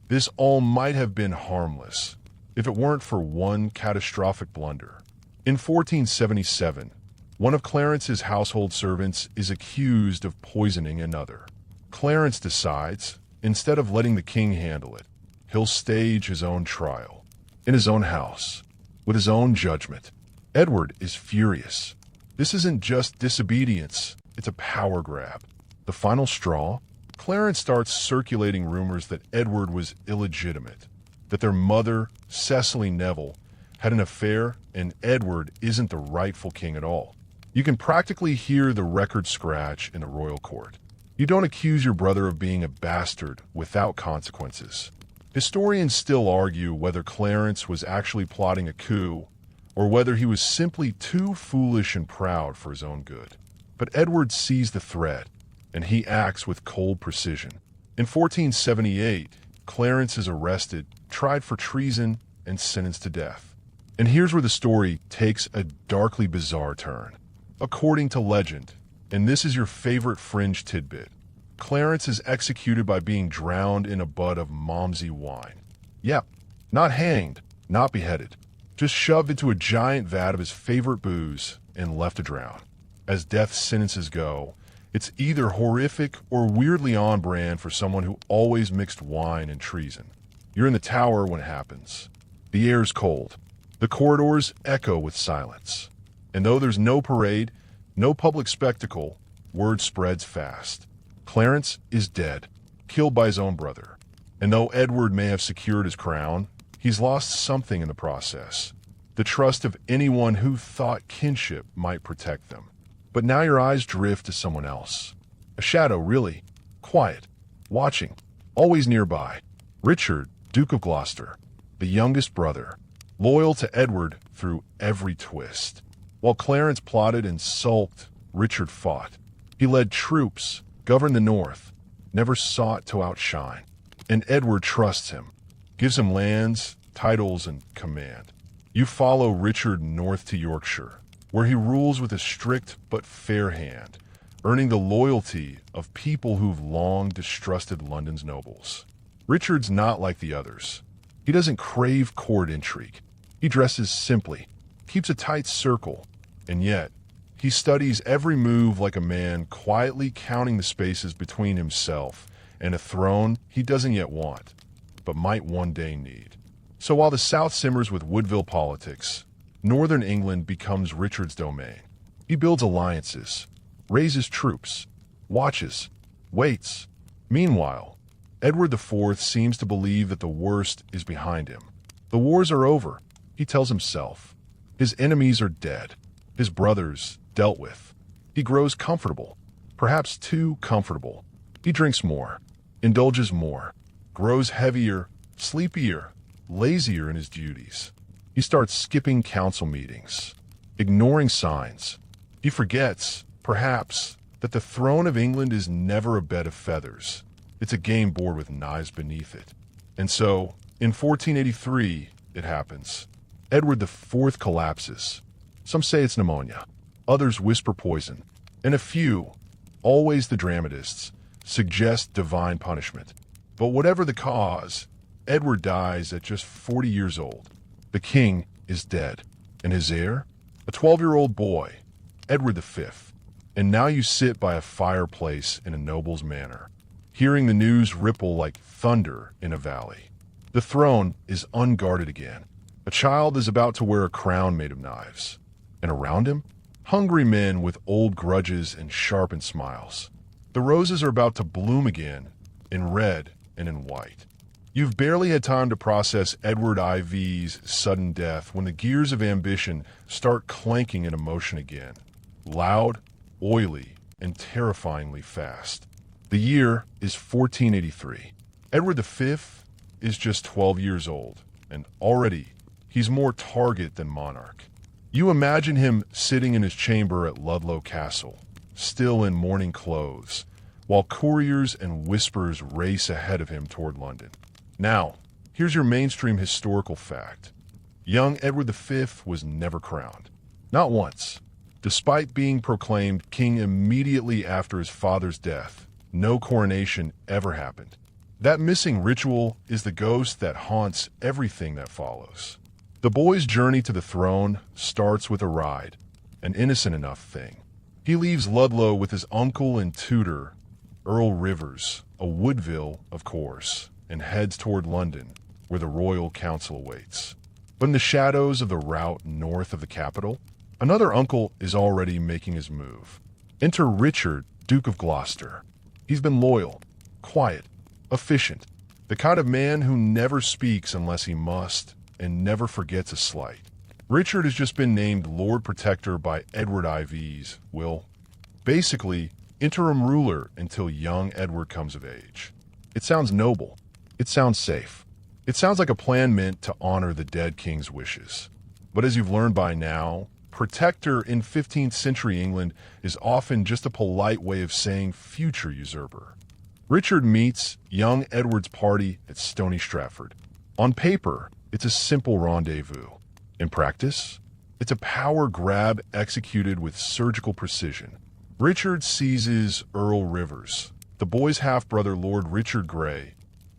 This all might have been harmless if it weren't for one catastrophic blunder. In 1477, one of Clarence's household servants is accused of poisoning another. Clarence decides, instead of letting the king handle it, he'll stage his own trial, in his own house, with his own judgment. Edward is furious. This isn't just disobedience, it's a power grab. The final straw? Clarence starts circulating rumors that Edward was illegitimate, that their mother, Cecily Neville, had an affair and Edward isn't the rightful king at all. You can practically hear the record scratch in the royal court. You don't accuse your brother of being a bastard without consequences. Historians still argue whether Clarence was actually plotting a coup or whether he was simply too foolish and proud for his own good. But Edward sees the threat, and he acts with cold precision. In 1478, Clarence is arrested, tried for treason, and sentenced to death. And here's where the story takes a darkly bizarre turn. According to legend, and this is your favorite fringe tidbit, Clarence is executed by being drowned in a butt of Malmsey wine. Yep, not hanged, not beheaded, just shoved into a giant vat of his favorite booze and left to drown. As death sentences go, it's either horrific or weirdly on brand for someone who always mixed wine and treason. You're in the tower when it happens. The air's cold. The corridors echo with silence. And though there's no parade, no public spectacle, word spreads fast. Clarence is dead, killed by his own brother. And though Edward may have secured his crown, he's lost something in the process. The trust of anyone who thought kinship might protect them. But now your eyes drift to someone else. A shadow, really. Quiet. Watching. Always nearby. Richard, Duke of Gloucester. The youngest brother. Loyal to Edward through every twist. While Clarence plotted and sulked, Richard fought. He led troops, governed the north, never sought to outshine. And Edward trusts him. Gives him lands, titles, and command. You follow Richard north to Yorkshire, where he rules with a strict but fair hand, earning the loyalty of people who've long distrusted London's nobles. Richard's not like the others. He doesn't crave court intrigue. He dresses simply, keeps a tight circle, and yet he studies every move like a man quietly counting the spaces between himself and a throne he doesn't yet want, but might one day need. So while the South simmers with Woodville politics, Northern England becomes Richard's domain. He builds alliances, raises troops, watches, waits. Meanwhile, Edward IV seems to believe that the worst is behind him. The wars are over, he tells himself. His enemies are dead, his brothers dealt with. He grows comfortable, perhaps too comfortable. He drinks more, indulges more, grows heavier, sleepier, lazier in his duties. He starts skipping council meetings, ignoring signs. He forgets, perhaps, that the throne of England is never a bed of feathers. It's a game board with knives beneath it. And so, in 1483, it happens. Edward IV collapses. Some say it's pneumonia. Others whisper poison. And a few, always the dramatists, suggest divine punishment. But whatever the cause, Edward dies at just 40 years old. The king is dead. And his heir? A 12-year-old boy, Edward V. And now you sit by a fireplace in a noble's manor, hearing the news ripple like thunder in a valley. The throne is unguarded again. A child is about to wear a crown made of knives. And around him, hungry men with old grudges and sharpened smiles. The roses are about to bloom again, in red and in white. You've barely had time to process Edward IV's sudden death when the gears of ambition start clanking into motion again. Loud, oily, and terrifyingly fast. The year is 1483. Edward V is just 12 years old, and already he's more target than monarch. You imagine him sitting in his chamber at Ludlow Castle, still in mourning clothes, while couriers and whispers race ahead of him toward London. Now, here's your mainstream historical fact. Young Edward V was never crowned. Not once. Despite being proclaimed king immediately after his father's death, no coronation ever happened. That missing ritual is the ghost that haunts everything that follows. The boy's journey to the throne starts with a ride, an innocent enough thing. He leaves Ludlow with his uncle and tutor, Earl Rivers, a Woodville, of course, and heads toward London, where the royal council awaits. But in the shadows of the route north of the capital, another uncle is already making his move. Enter Richard, Duke of Gloucester. He's been loyal, quiet, efficient, the kind of man who never speaks unless he must and never forgets a slight. Richard has just been named Lord Protector by Edward IV's will. Basically, interim ruler until young Edward comes of age. It sounds noble. It sounds safe. It sounds like a plan meant to honor the dead king's wishes. But as you've learned by now, protector in 15th century England is often just a polite way of saying future usurper. Richard meets young Edward's party at Stony Stratford. On paper, it's a simple rendezvous. In practice, it's a power grab executed with surgical precision. Richard seizes Earl Rivers, the boy's half-brother Lord Richard Grey,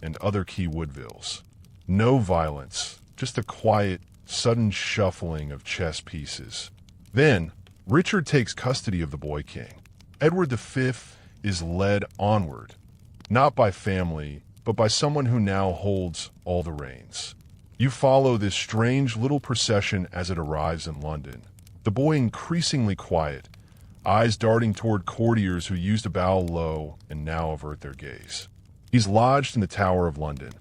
and other key Woodvilles. No violence, just a quiet, sudden shuffling of chess pieces. Then, Richard takes custody of the boy king. Edward V is led onward, not by family, but by someone who now holds all the reins. You follow this strange little procession as it arrives in London, the boy increasingly quiet, eyes darting toward courtiers who used to bow low and now avert their gaze. He's lodged in the Tower of London,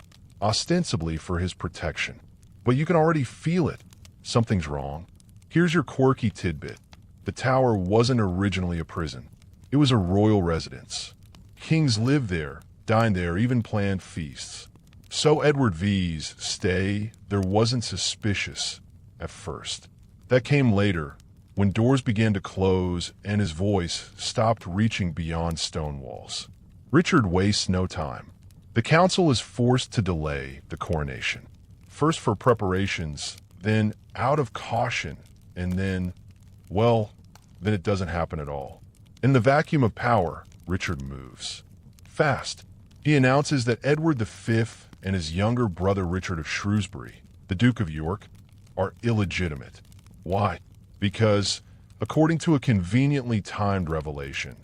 ostensibly for his protection. But you can already feel it. Something's wrong. Here's your quirky tidbit. The Tower wasn't originally a prison. It was a royal residence. Kings lived there, dined there, even planned feasts. So Edward V's stay there wasn't suspicious at first. That came later, when doors began to close and his voice stopped reaching beyond stone walls. Richard wastes no time. The council is forced to delay the coronation. First for preparations, then out of caution, and then it doesn't happen at all. In the vacuum of power, Richard moves. Fast. He announces that Edward V and his younger brother Richard of Shrewsbury, the Duke of York, are illegitimate. Why? Because, according to a conveniently timed revelation,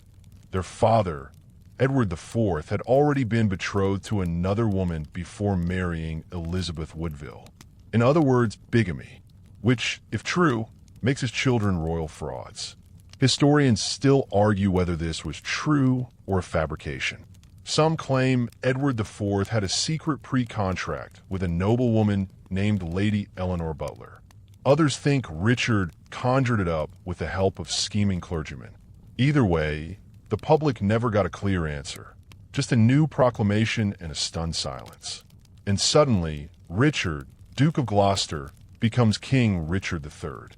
their father, Edward IV, had already been betrothed to another woman before marrying Elizabeth Woodville. In other words, bigamy, which, if true, makes his children royal frauds. Historians still argue whether this was true or a fabrication. Some claim Edward IV had a secret pre-contract with a noblewoman named Lady Eleanor Butler. Others think Richard conjured it up with the help of scheming clergymen. Either way, the public never got a clear answer, just a new proclamation and a stunned silence. And suddenly, Richard, Duke of Gloucester, becomes King Richard III.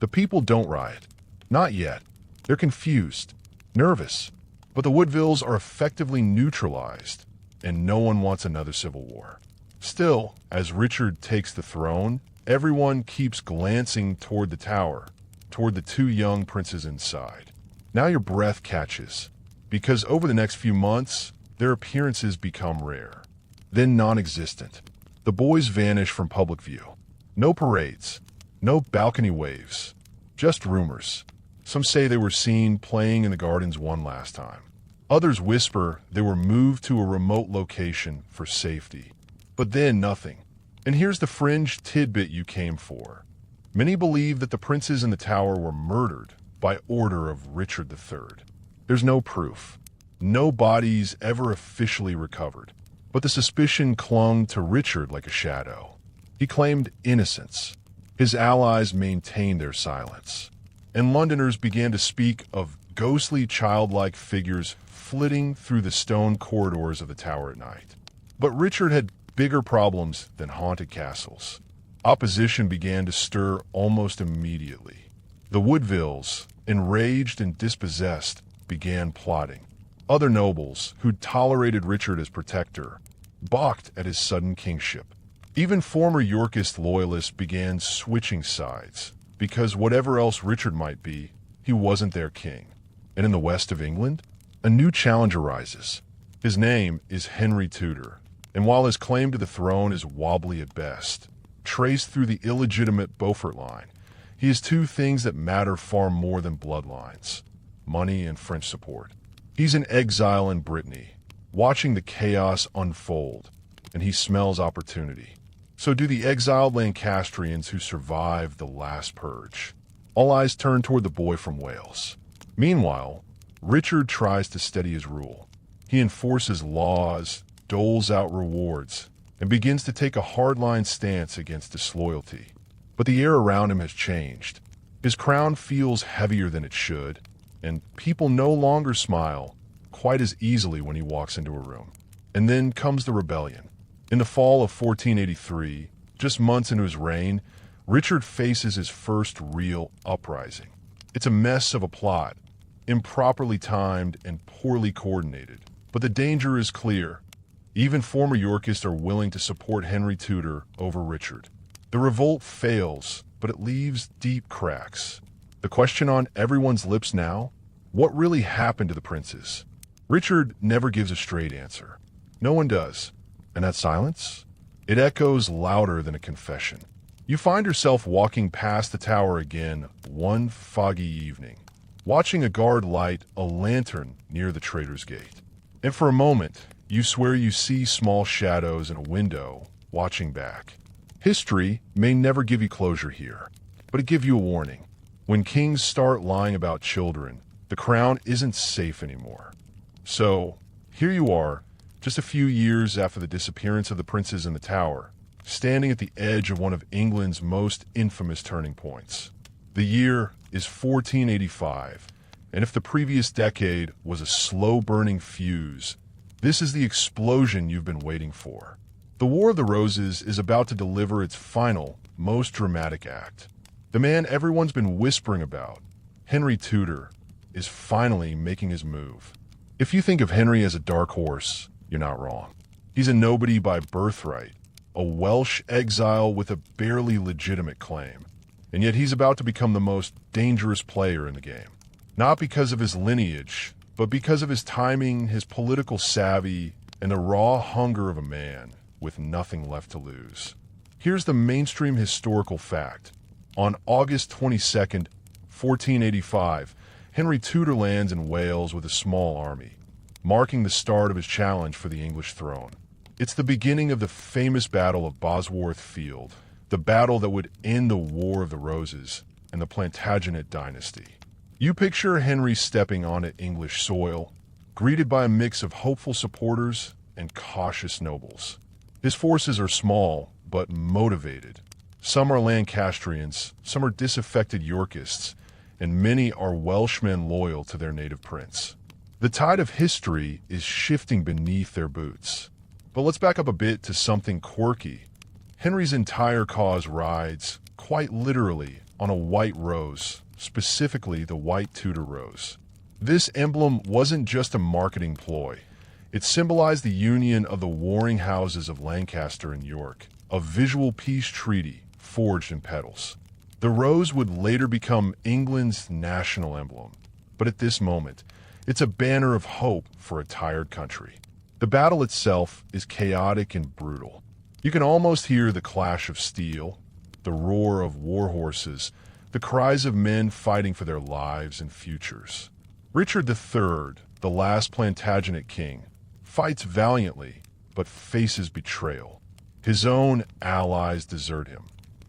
The people don't riot. Not yet. They're confused, nervous. But the Woodvilles are effectively neutralized, and no one wants another civil war. Still, as Richard takes the throne, everyone keeps glancing toward the tower, toward the two young princes inside. Now your breath catches, because over the next few months, their appearances become rare, then non-existent. The boys vanish from public view. No parades, no balcony waves, just rumors. Some say they were seen playing in the gardens one last time. Others whisper they were moved to a remote location for safety. But then nothing. And here's the fringe tidbit you came for. Many believe that the princes in the tower were murdered by order of Richard III. There's no proof. No bodies ever officially recovered. But the suspicion clung to Richard like a shadow. He claimed innocence. His allies maintained their silence. And Londoners began to speak of ghostly childlike figures flitting through the stone corridors of the tower at night. But Richard had bigger problems than haunted castles. Opposition began to stir almost immediately. The Woodvilles, enraged and dispossessed, began plotting. Other nobles, who'd tolerated Richard as protector, balked at his sudden kingship. Even former Yorkist loyalists began switching sides, because whatever else Richard might be, he wasn't their king. And in the west of England, a new challenge arises. His name is Henry Tudor, and while his claim to the throne is wobbly at best, traced through the illegitimate Beaufort line, he has two things that matter far more than bloodlines: money and French support. He's in exile in Brittany, watching the chaos unfold, and he smells opportunity. So do the exiled Lancastrians who survived the last purge. All eyes turn toward the boy from Wales. Meanwhile, Richard tries to steady his rule. He enforces laws, doles out rewards, and begins to take a hardline stance against disloyalty. But the air around him has changed. His crown feels heavier than it should, and people no longer smile quite as easily when he walks into a room. And then comes the rebellion. In the fall of 1483, just months into his reign, Richard faces his first real uprising. It's a mess of a plot, improperly timed and poorly coordinated. But the danger is clear. Even former Yorkists are willing to support Henry Tudor over Richard. The revolt fails, but it leaves deep cracks. The question on everyone's lips now: what really happened to the princes? Richard never gives a straight answer. No one does. And that silence? It echoes louder than a confession. You find yourself walking past the tower again one foggy evening, watching a guard light a lantern near the Traitor's Gate. And for a moment, you swear you see small shadows in a window watching back. History may never give you closure here, but it gives you a warning. When kings start lying about children, the crown isn't safe anymore. So, here you are, just a few years after the disappearance of the princes in the tower, standing at the edge of one of England's most infamous turning points. The year is 1485, and if the previous decade was a slow-burning fuse, this is the explosion you've been waiting for. The War of the Roses is about to deliver its final, most dramatic act. The man everyone's been whispering about, Henry Tudor, is finally making his move. If you think of Henry as a dark horse, you're not wrong. He's a nobody by birthright, a Welsh exile with a barely legitimate claim. And yet he's about to become the most dangerous player in the game. Not because of his lineage, but because of his timing, his political savvy, and the raw hunger of a man with nothing left to lose. Here's the mainstream historical fact. On August 22nd, 1485, Henry Tudor lands in Wales with a small army, marking the start of his challenge for the English throne. It's the beginning of the famous Battle of Bosworth Field, the battle that would end the War of the Roses and the Plantagenet dynasty. You picture Henry stepping onto English soil, greeted by a mix of hopeful supporters and cautious nobles. His forces are small, but motivated. Some are Lancastrians, some are disaffected Yorkists, and many are Welshmen loyal to their native prince. The tide of history is shifting beneath their boots. But let's back up a bit to something quirky. Henry's entire cause rides, quite literally, on a white rose, specifically the white Tudor rose. This emblem wasn't just a marketing ploy. It symbolized the union of the warring houses of Lancaster and York, a visual peace treaty forged in petals. The rose would later become England's national emblem, but at this moment, it's a banner of hope for a tired country. The battle itself is chaotic and brutal. You can almost hear the clash of steel, the roar of war horses, the cries of men fighting for their lives and futures. Richard III, the last Plantagenet king, fights valiantly, but faces betrayal. His own allies desert him,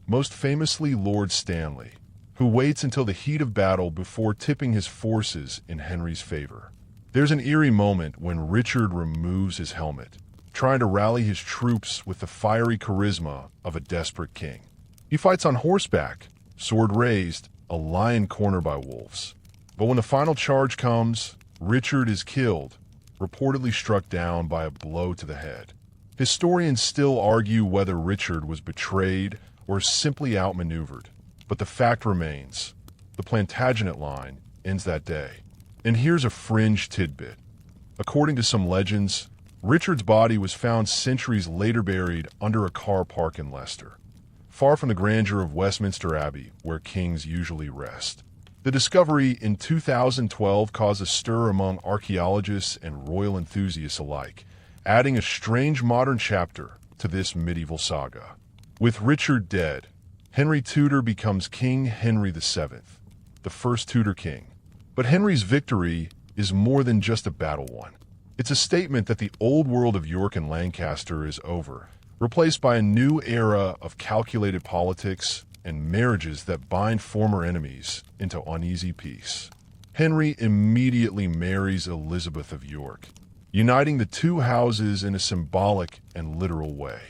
most famously Lord Stanley, who waits until the heat of battle before tipping his forces in Henry's favor. There's an eerie moment when Richard removes his helmet, trying to rally his troops with the fiery charisma of a desperate king. He fights on horseback, sword raised, a lion cornered by wolves. But when the final charge comes, Richard is killed, reportedly struck down by a blow to the head. Historians still argue whether Richard was betrayed or simply outmaneuvered, but the fact remains: the Plantagenet line ends that day. And here's a fringe tidbit. According to some legends, Richard's body was found centuries later buried under a car park in Leicester, far from the grandeur of Westminster Abbey, where kings usually rest. The discovery in 2012 caused a stir among archaeologists and royal enthusiasts alike, adding a strange modern chapter to this medieval saga. With Richard dead, Henry Tudor becomes King Henry VII, the first Tudor king. But Henry's victory is more than just a battle one. It's a statement that the old world of York and Lancaster is over, replaced by a new era of calculated politics and marriages that bind former enemies into uneasy peace. Henry immediately marries Elizabeth of York, uniting the two houses in a symbolic and literal way.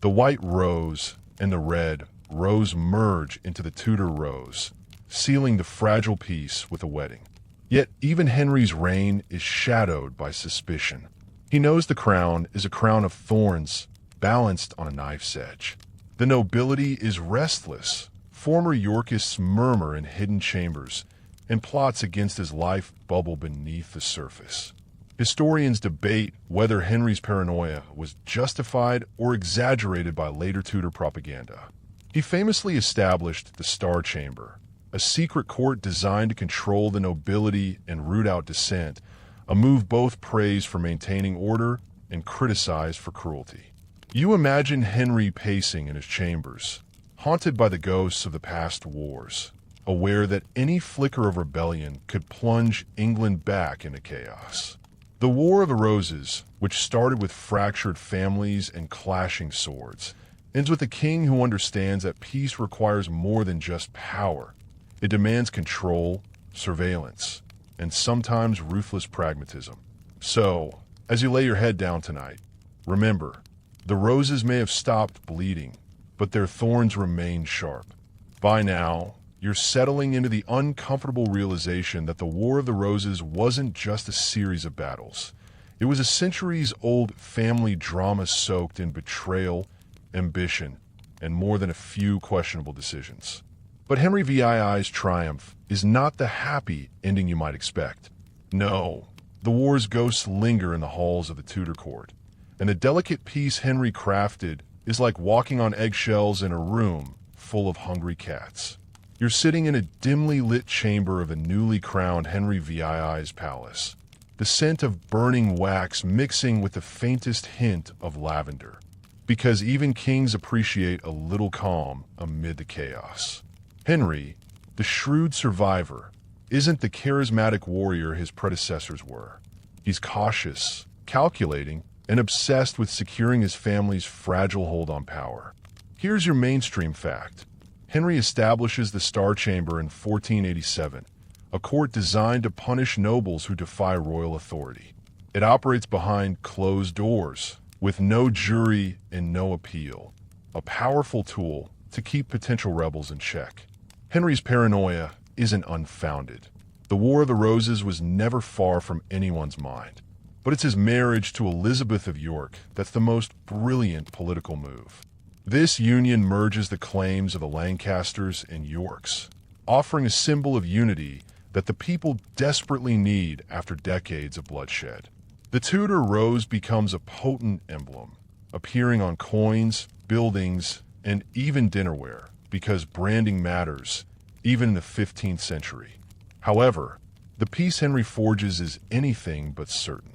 The white rose and the red rose merge into the Tudor rose, sealing the fragile peace with a wedding. Yet even Henry's reign is shadowed by suspicion. He knows the crown is a crown of thorns balanced on a knife's edge. The nobility is restless. Former Yorkists murmur in hidden chambers, and plots against his life bubble beneath the surface. Historians debate whether Henry's paranoia was justified or exaggerated by later Tudor propaganda. He famously established the Star Chamber, a secret court designed to control the nobility and root out dissent, a move both praised for maintaining order and criticized for cruelty. You imagine Henry pacing in his chambers, haunted by the ghosts of the past wars, aware that any flicker of rebellion could plunge England back into chaos. The War of the Roses, which started with fractured families and clashing swords, ends with a king who understands that peace requires more than just power. It demands control, surveillance, and sometimes ruthless pragmatism. So, as you lay your head down tonight, remember, the roses may have stopped bleeding, but their thorns remain sharp. By now, you're settling into the uncomfortable realization that the War of the Roses wasn't just a series of battles. It was a centuries-old family drama soaked in betrayal, ambition, and more than a few questionable decisions. But Henry VII's triumph is not the happy ending you might expect. No, the war's ghosts linger in the halls of the Tudor court, and the delicate peace Henry crafted is like walking on eggshells in a room full of hungry cats. You're sitting in a dimly lit chamber of the newly crowned Henry VII's palace, the scent of burning wax mixing with the faintest hint of lavender, because even kings appreciate a little calm amid the chaos. Henry, the shrewd survivor, isn't the charismatic warrior his predecessors were. He's cautious, calculating, and obsessed with securing his family's fragile hold on power. Here's your mainstream fact. Henry establishes the Star Chamber in 1487, a court designed to punish nobles who defy royal authority. It operates behind closed doors, with no jury and no appeal, a powerful tool to keep potential rebels in check. Henry's paranoia isn't unfounded. The War of the Roses was never far from anyone's mind. But it's his marriage to Elizabeth of York that's the most brilliant political move. This union merges the claims of the Lancasters and Yorks, offering a symbol of unity that the people desperately need after decades of bloodshed. The Tudor rose becomes a potent emblem, appearing on coins, buildings, and even dinnerware, because branding matters, even in the 15th century. However, the peace Henry forges is anything but certain.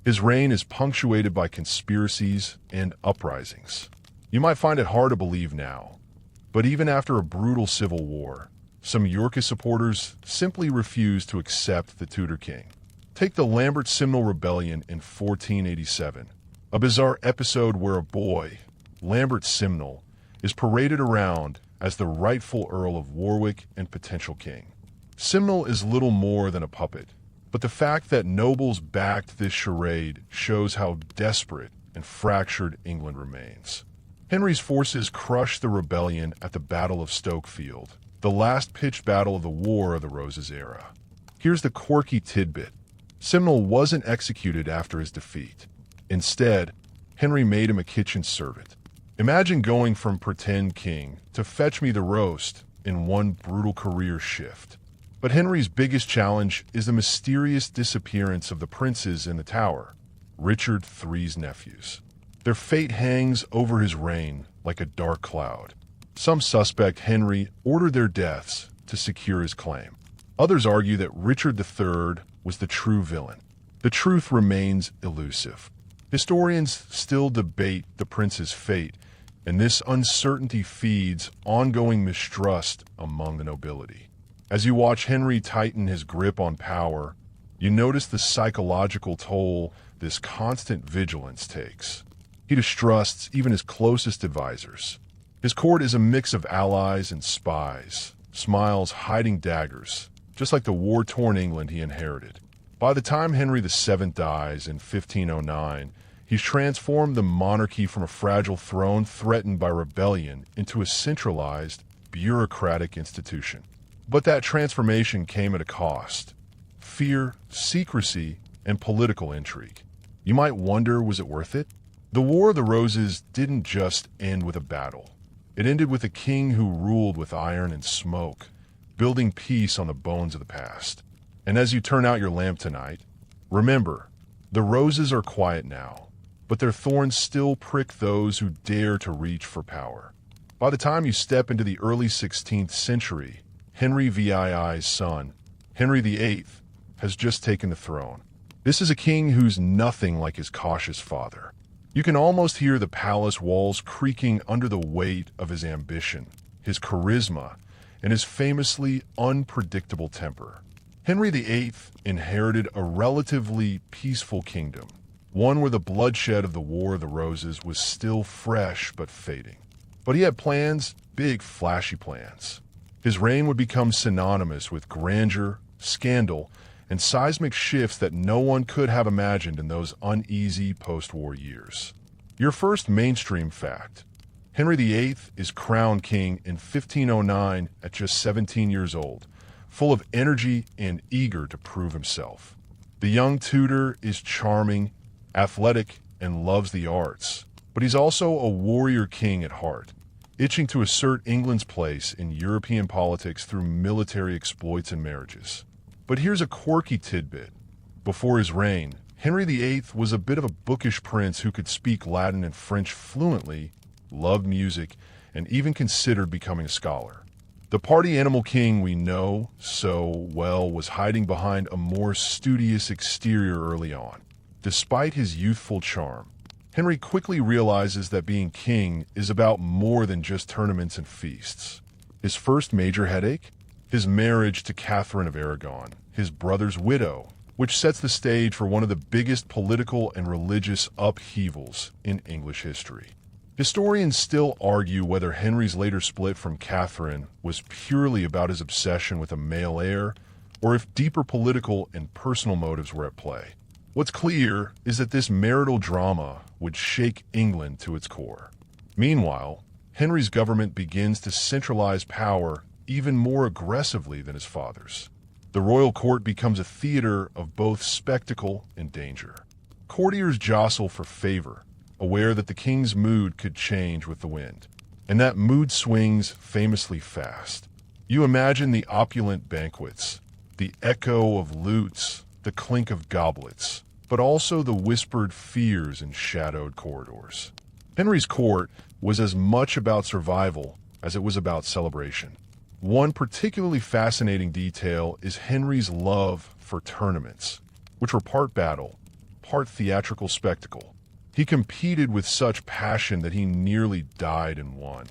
His reign is punctuated by conspiracies and uprisings. You might find it hard to believe now, but even after a brutal civil war, some Yorkist supporters simply refused to accept the Tudor king. Take the Lambert-Simnel Rebellion in 1487, a bizarre episode where a boy, Lambert Simnel, is paraded around as the rightful Earl of Warwick and potential king. Simnel is little more than a puppet, but the fact that nobles backed this charade shows how desperate and fractured England remains. Henry's forces crushed the rebellion at the Battle of Stokefield, the last pitched battle of the War of the Roses era. Here's the quirky tidbit. Simnel wasn't executed after his defeat. Instead, Henry made him a kitchen servant. Imagine going from pretend king to fetch me the roast in one brutal career shift. But Henry's biggest challenge is the mysterious disappearance of the princes in the Tower, Richard III's nephews. Their fate hangs over his reign like a dark cloud. Some suspect Henry ordered their deaths to secure his claim. Others argue that Richard III was the true villain. The truth remains elusive. Historians still debate the prince's fate, and this uncertainty feeds ongoing mistrust among the nobility. As you watch Henry tighten his grip on power, you notice the psychological toll this constant vigilance takes. He distrusts even his closest advisors. His court is a mix of allies and spies, smiles hiding daggers, just like the war-torn England he inherited. By the time Henry VII dies in 1509, he's transformed the monarchy from a fragile throne threatened by rebellion into a centralized, bureaucratic institution. But that transformation came at a cost: fear, secrecy, and political intrigue. You might wonder, was it worth it? The War of the Roses didn't just end with a battle. It ended with a king who ruled with iron and smoke, building peace on the bones of the past. And as you turn out your lamp tonight, remember, the roses are quiet now, but their thorns still prick those who dare to reach for power. By the time you step into the early 16th century, Henry VII's son, Henry VIII, has just taken the throne. This is a king who's nothing like his cautious father. You can almost hear the palace walls creaking under the weight of his ambition, his charisma, and his famously unpredictable temper. Henry VIII inherited a relatively peaceful kingdom, one where the bloodshed of the War of the Roses was still fresh but fading. But he had plans, big flashy plans. His reign would become synonymous with grandeur, scandal, and seismic shifts that no one could have imagined in those uneasy post-war years. Your first mainstream fact: Henry VIII is crowned king in 1509 at just 17 years old, full of energy and eager to prove himself. The young Tudor is charming, athletic, and loves the arts, but he's also a warrior king at heart, itching to assert England's place in European politics through military exploits and marriages. But here's a quirky tidbit. Before his reign, Henry VIII was a bit of a bookish prince who could speak Latin and French fluently, loved music, and even considered becoming a scholar. The party animal king we know so well was hiding behind a more studious exterior early on. Despite his youthful charm, Henry quickly realizes that being king is about more than just tournaments and feasts. His first major headache? His marriage to Catherine of Aragon, his brother's widow, which sets the stage for one of the biggest political and religious upheavals in English history. Historians still argue whether Henry's later split from Catherine was purely about his obsession with a male heir, or if deeper political and personal motives were at play. What's clear is that this marital drama would shake England to its core. Meanwhile, Henry's government begins to centralize power even more aggressively than his father's. The royal court becomes a theater of both spectacle and danger. Courtiers jostle for favor, aware that the king's mood could change with the wind. And that mood swings famously fast. You imagine the opulent banquets, the echo of lutes, the clink of goblets, but also the whispered fears in shadowed corridors. Henry's court was as much about survival as it was about celebration. One particularly fascinating detail is Henry's love for tournaments, which were part battle, part theatrical spectacle. He competed with such passion that he nearly died and won.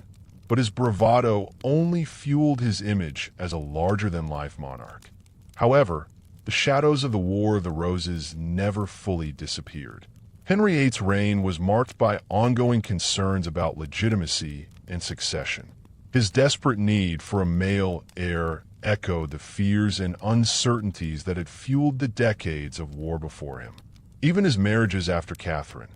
But his bravado only fueled his image as a larger-than-life monarch. However, the shadows of the War of the Roses never fully disappeared. Henry VIII's reign was marked by ongoing concerns about legitimacy and succession. His desperate need for a male heir echoed the fears and uncertainties that had fueled the decades of war before him. Even his marriages after Catherine,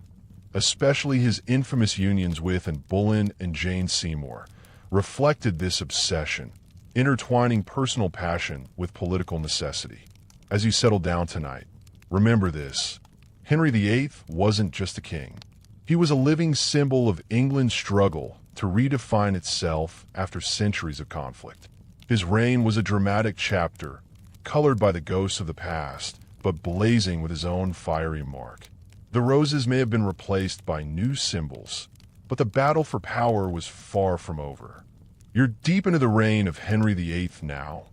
especially his infamous unions with and Boleyn and Jane Seymour, reflected this obsession, intertwining personal passion with political necessity. As you settle down tonight, remember this: Henry VIII wasn't just a king. He was a living symbol of England's struggle to redefine itself after centuries of conflict. His reign was a dramatic chapter, colored by the ghosts of the past, but blazing with his own fiery mark. The roses may have been replaced by new symbols, but the battle for power was far from over. You're deep into the reign of Henry VIII now,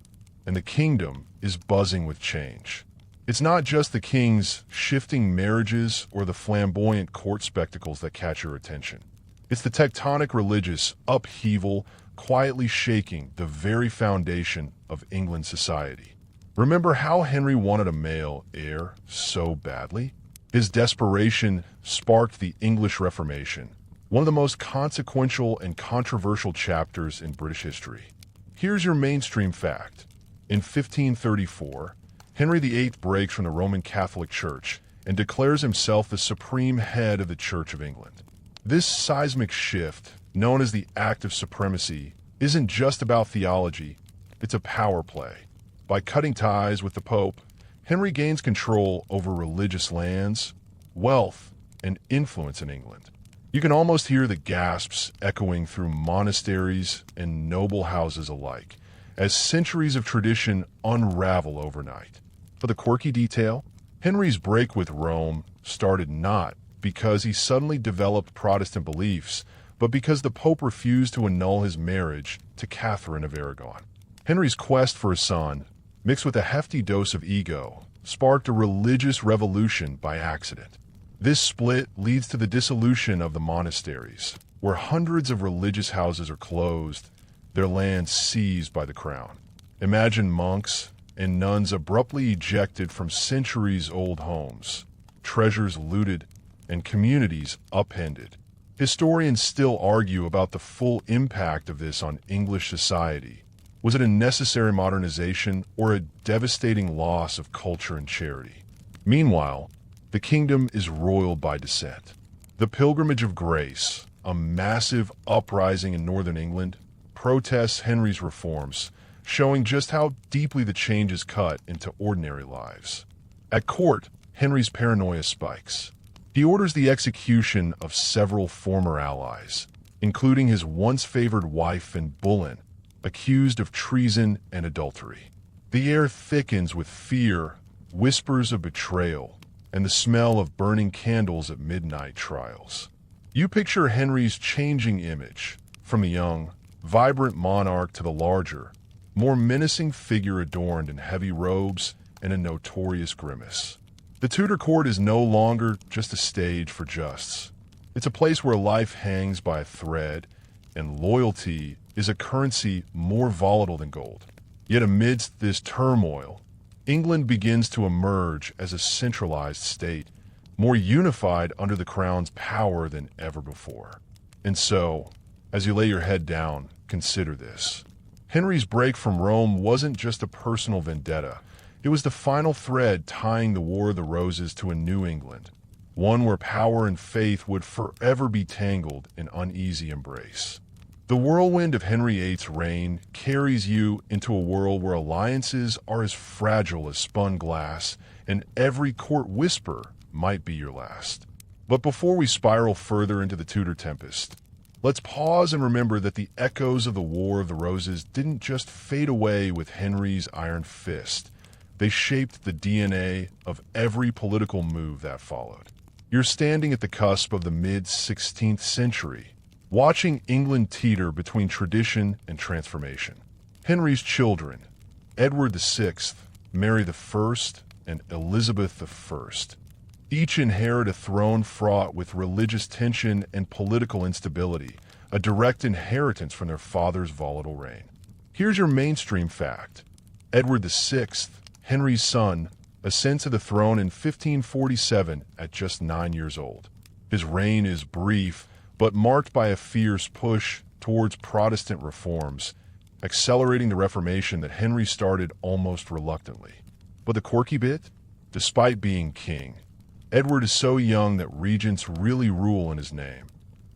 and the kingdom is buzzing with change. It's not just the king's shifting marriages or the flamboyant court spectacles that catch your attention. It's the tectonic religious upheaval quietly shaking the very foundation of England's society. Remember how Henry wanted a male heir so badly? His desperation sparked the English Reformation, one of the most consequential and controversial chapters in British history. Here's your mainstream fact. In 1534, Henry VIII breaks from the Roman Catholic Church and declares himself the supreme head of the Church of England. This seismic shift, known as the Act of Supremacy, isn't just about theology, it's a power play. By cutting ties with the Pope, Henry gains control over religious lands, wealth, and influence in England. You can almost hear the gasps echoing through monasteries and noble houses alike, as centuries of tradition unravel overnight. For the quirky detail, Henry's break with Rome started not because he suddenly developed Protestant beliefs, but because the Pope refused to annul his marriage to Catherine of Aragon. Henry's quest for a son, mixed with a hefty dose of ego, sparked a religious revolution by accident. This split leads to the dissolution of the monasteries, where hundreds of religious houses are closed, their lands seized by the crown. Imagine monks and nuns abruptly ejected from centuries-old homes, treasures looted, and communities upended. Historians still argue about the full impact of this on English society. Was it a necessary modernization or a devastating loss of culture and charity? Meanwhile, the kingdom is roiled by dissent. The Pilgrimage of Grace, a massive uprising in northern England, protests Henry's reforms, showing just how deeply the changes cut into ordinary lives. At court, Henry's paranoia spikes. He orders the execution of several former allies, including his once favored wife and Boleyn, accused of treason and adultery. The air thickens with fear, whispers of betrayal, and the smell of burning candles at midnight trials. You picture Henry's changing image, from the young, vibrant monarch to the larger, more menacing figure adorned in heavy robes and a notorious grimace. The Tudor court is no longer just a stage for justs. It's a place where life hangs by a thread, and loyalty is a currency more volatile than gold. Yet amidst this turmoil, England begins to emerge as a centralized state, more unified under the crown's power than ever before. And so, as you lay your head down, consider this. Henry's break from Rome wasn't just a personal vendetta. It was the final thread tying the War of the Roses to a new England, one where power and faith would forever be tangled in uneasy embrace. The whirlwind of Henry VIII's reign carries you into a world where alliances are as fragile as spun glass, and every court whisper might be your last. But before we spiral further into the Tudor tempest, let's pause and remember that the echoes of the War of the Roses didn't just fade away with Henry's iron fist. They shaped the DNA of every political move that followed. You're standing at the cusp of the mid-16th century, watching England teeter between tradition and transformation. Henry's children, Edward VI, Mary I, and Elizabeth I, each inherit a throne fraught with religious tension and political instability, a direct inheritance from their father's volatile reign. Here's your mainstream fact. Edward VI, Henry's son, ascends to the throne in 1547 at just 9 years old. His reign is brief, but marked by a fierce push towards Protestant reforms, accelerating the Reformation that Henry started almost reluctantly. But the quirky bit? Despite being king, Edward is so young that regents really rule in his name,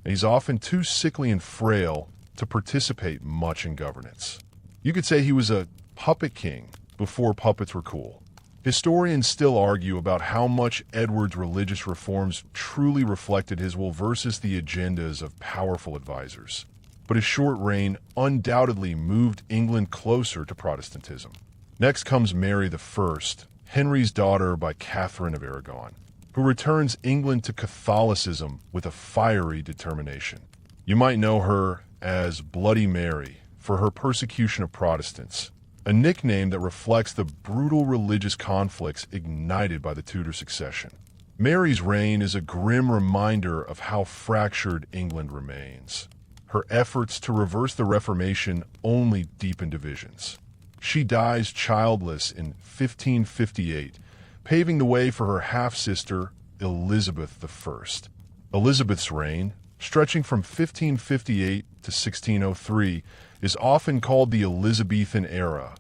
and he's often too sickly and frail to participate much in governance. You could say he was a puppet king before puppets were cool. Historians still argue about how much Edward's religious reforms truly reflected his will versus the agendas of powerful advisors. But his short reign undoubtedly moved England closer to Protestantism. Next comes Mary I, Henry's daughter by Catherine of Aragon, who returns England to Catholicism with a fiery determination. You might know her as Bloody Mary for her persecution of Protestants, a nickname that reflects the brutal religious conflicts ignited by the Tudor succession. Mary's reign is a grim reminder of how fractured England remains. Her efforts to reverse the Reformation only deepen divisions. She dies childless in 1558, paving the way for her half-sister, Elizabeth I. Elizabeth's reign, stretching from 1558 to 1603, is often called the Elizabethan era,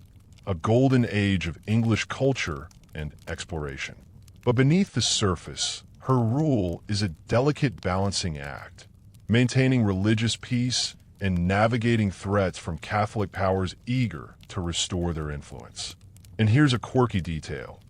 a golden age of English culture and exploration. But beneath the surface, her rule is a delicate balancing act, maintaining religious peace and navigating threats from Catholic powers eager to restore their influence. And here's a quirky detail.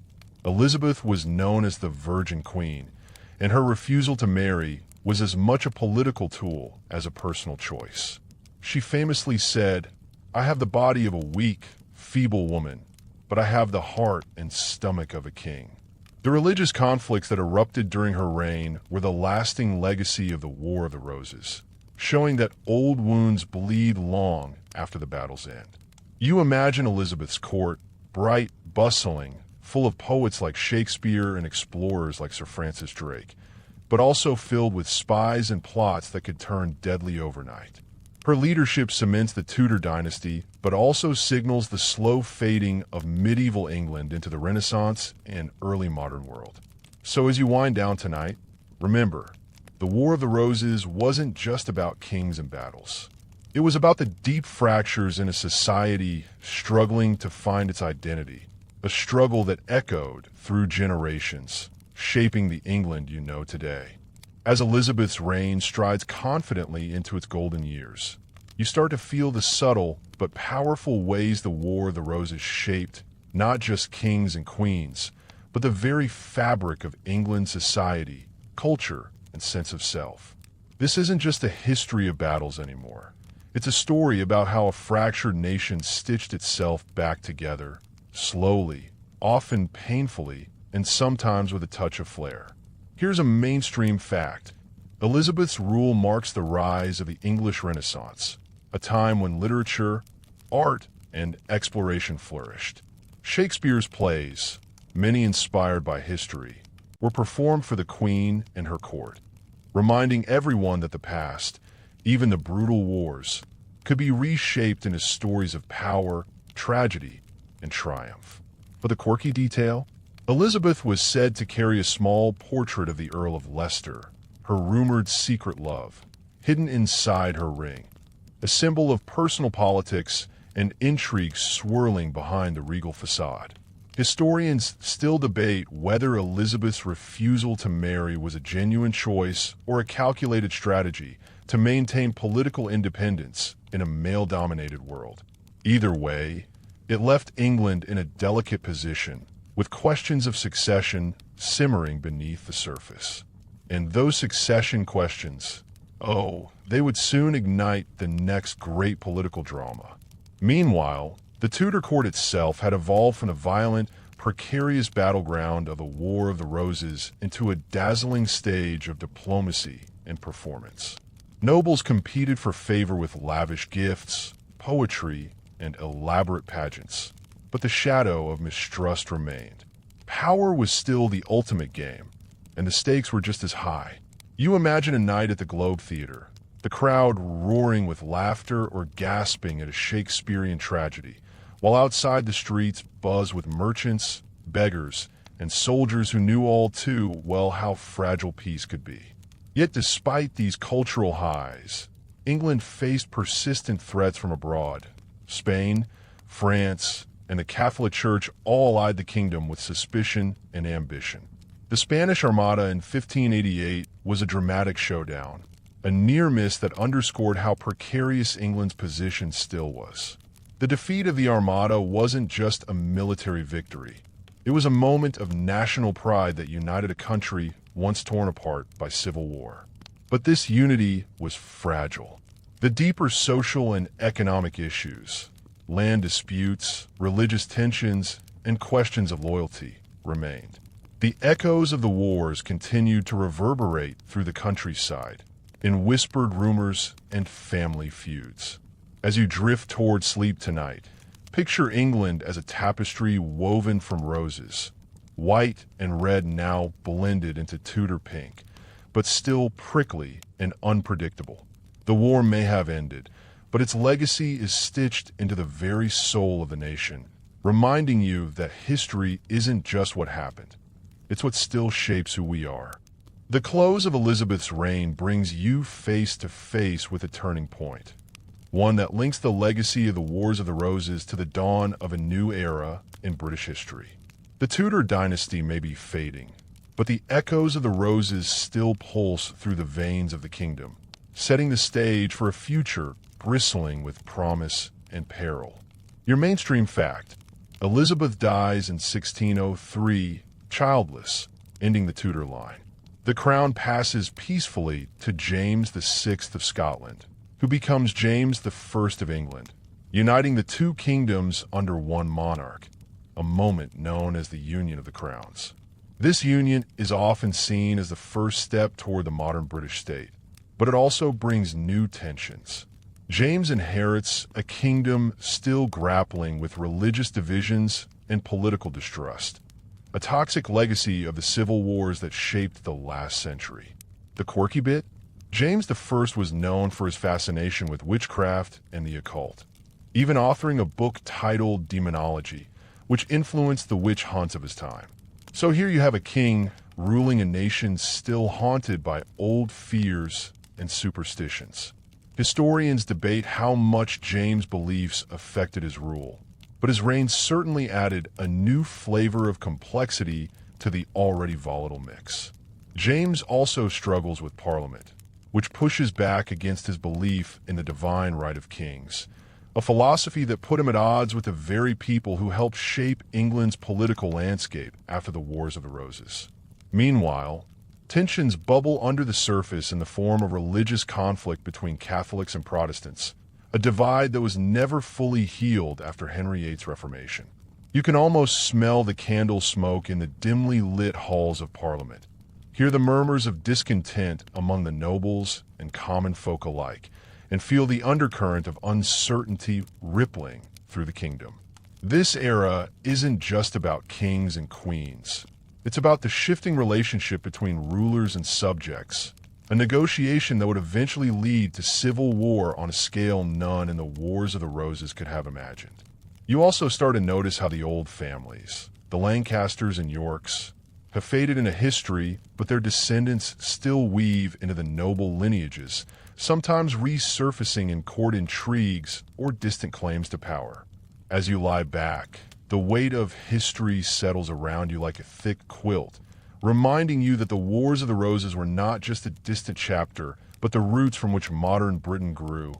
Elizabeth was known as the Virgin Queen, and her refusal to marry was as much a political tool as a personal choice. She famously said, "I have the body of a weak, feeble woman, but I have the heart and stomach of a king." The religious conflicts that erupted during her reign were the lasting legacy of the War of the Roses, showing that old wounds bleed long after the battle's end. You imagine Elizabeth's court, bright, bustling, full of poets like Shakespeare and explorers like Sir Francis Drake, but also filled with spies and plots that could turn deadly overnight. Her leadership cements the Tudor dynasty, but also signals the slow fading of medieval England into the Renaissance and early modern world. So as you wind down tonight, remember, the War of the Roses wasn't just about kings and battles. It was about the deep fractures in a society struggling to find its identity, a struggle that echoed through generations, shaping the England you know today. As Elizabeth's reign strides confidently into its golden years, you start to feel the subtle but powerful ways the War of the Roses shaped not just kings and queens, but the very fabric of England's society, culture, and sense of self. This isn't just a history of battles anymore. It's a story about how a fractured nation stitched itself back together, slowly, often painfully, and sometimes with a touch of flair. Here's a mainstream fact. Elizabeth's rule marks the rise of the English Renaissance, a time when literature, art, and exploration flourished. Shakespeare's plays, many inspired by history, were performed for the Queen and her court, reminding everyone that the past, even the brutal wars, could be reshaped into stories of power, tragedy, and triumph. But the quirky detail? Elizabeth was said to carry a small portrait of the Earl of Leicester, her rumored secret love, hidden inside her ring, a symbol of personal politics and intrigue swirling behind the regal facade. Historians still debate whether Elizabeth's refusal to marry was a genuine choice or a calculated strategy to maintain political independence in a male-dominated world. Either way, it left England in a delicate position, with questions of succession simmering beneath the surface. And those succession questions, they would soon ignite the next great political drama. Meanwhile, the Tudor court itself had evolved from the violent, precarious battleground of the War of the Roses into a dazzling stage of diplomacy and performance. Nobles competed for favor with lavish gifts, poetry, and elaborate pageants, but the shadow of mistrust remained. Power was still the ultimate game, and the stakes were just as high. You imagine a night at the Globe Theater, the crowd roaring with laughter or gasping at a Shakespearean tragedy, while outside the streets buzz with merchants, beggars, and soldiers who knew all too well how fragile peace could be. Yet despite these cultural highs, England faced persistent threats from abroad. Spain, France, and the Catholic Church all eyed the kingdom with suspicion and ambition. The Spanish Armada in 1588 was a dramatic showdown, a near miss that underscored how precarious England's position still was. The defeat of the Armada wasn't just a military victory. It was a moment of national pride that united a country once torn apart by civil war. But this unity was fragile. The deeper social and economic issues, land disputes, religious tensions, and questions of loyalty remained. The echoes of the wars continued to reverberate through the countryside, in whispered rumors and family feuds. As you drift toward sleep tonight, picture England as a tapestry woven from roses, white and red now blended into Tudor pink, but still prickly and unpredictable. The war may have ended, but its legacy is stitched into the very soul of the nation, reminding you that history isn't just what happened. It's what still shapes who we are. The close of Elizabeth's reign brings you face to face with a turning point, one that links the legacy of the Wars of the Roses to the dawn of a new era in British history. The Tudor dynasty may be fading, but the echoes of the Roses still pulse through the veins of the kingdom, setting the stage for a future bristling with promise and peril. Your mainstream fact: Elizabeth dies in 1603, childless, ending the Tudor line. The crown passes peacefully to James VI of Scotland, who becomes James I of England, uniting the two kingdoms under one monarch, a moment known as the Union of the Crowns. This union is often seen as the first step toward the modern British state, but it also brings new tensions. James inherits a kingdom still grappling with religious divisions and political distrust, a toxic legacy of the civil wars that shaped the last century. The quirky bit? James I was known for his fascination with witchcraft and the occult, even authoring a book titled Demonology, which influenced the witch hunts of his time. So here you have a king ruling a nation still haunted by old fears and superstitions. Historians debate how much James' beliefs affected his rule, but his reign certainly added a new flavor of complexity to the already volatile mix. James also struggles with Parliament, which pushes back against his belief in the divine right of kings, a philosophy that put him at odds with the very people who helped shape England's political landscape after the Wars of the Roses. Meanwhile, tensions bubble under the surface in the form of religious conflict between Catholics and Protestants, a divide that was never fully healed after Henry VIII's Reformation. You can almost smell the candle smoke in the dimly lit halls of Parliament, hear the murmurs of discontent among the nobles and common folk alike, and feel the undercurrent of uncertainty rippling through the kingdom. This era isn't just about kings and queens. It's about the shifting relationship between rulers and subjects, a negotiation that would eventually lead to civil war on a scale none in the Wars of the Roses could have imagined. You also start to notice how the old families, the Lancasters and Yorks, have faded into history, but their descendants still weave into the noble lineages, sometimes resurfacing in court intrigues or distant claims to power. As you lie back, the weight of history settles around you like a thick quilt, reminding you that the Wars of the Roses were not just a distant chapter, but the roots from which modern Britain grew.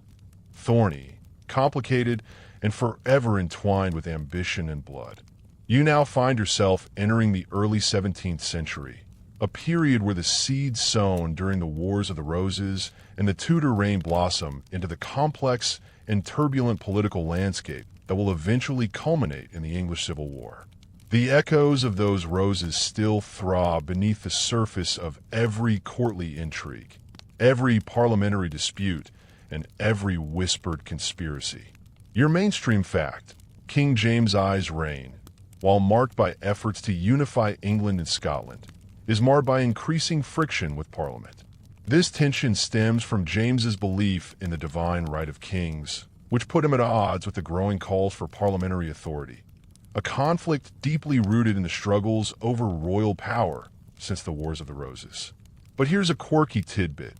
Thorny, complicated, and forever entwined with ambition and blood. You now find yourself entering the early 17th century, a period where the seeds sown during the Wars of the Roses and the Tudor reign blossom into the complex and turbulent political landscape that will eventually culminate in the English Civil War. The echoes of those roses still throb beneath the surface of every courtly intrigue, every parliamentary dispute, and every whispered conspiracy. Your mainstream fact: King James I's reign, while marked by efforts to unify England and Scotland, is marred by increasing friction with Parliament. This tension stems from James's belief in the divine right of kings, which put him at odds with the growing calls for parliamentary authority, a conflict deeply rooted in the struggles over royal power since the Wars of the Roses. But here's a quirky tidbit.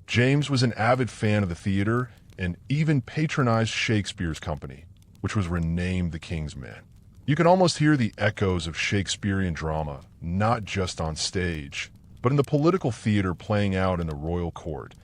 James was an avid fan of the theater and even patronized Shakespeare's company, which was renamed the King's Men. You can almost hear the echoes of Shakespearean drama, not just on stage, but in the political theater playing out in the royal court,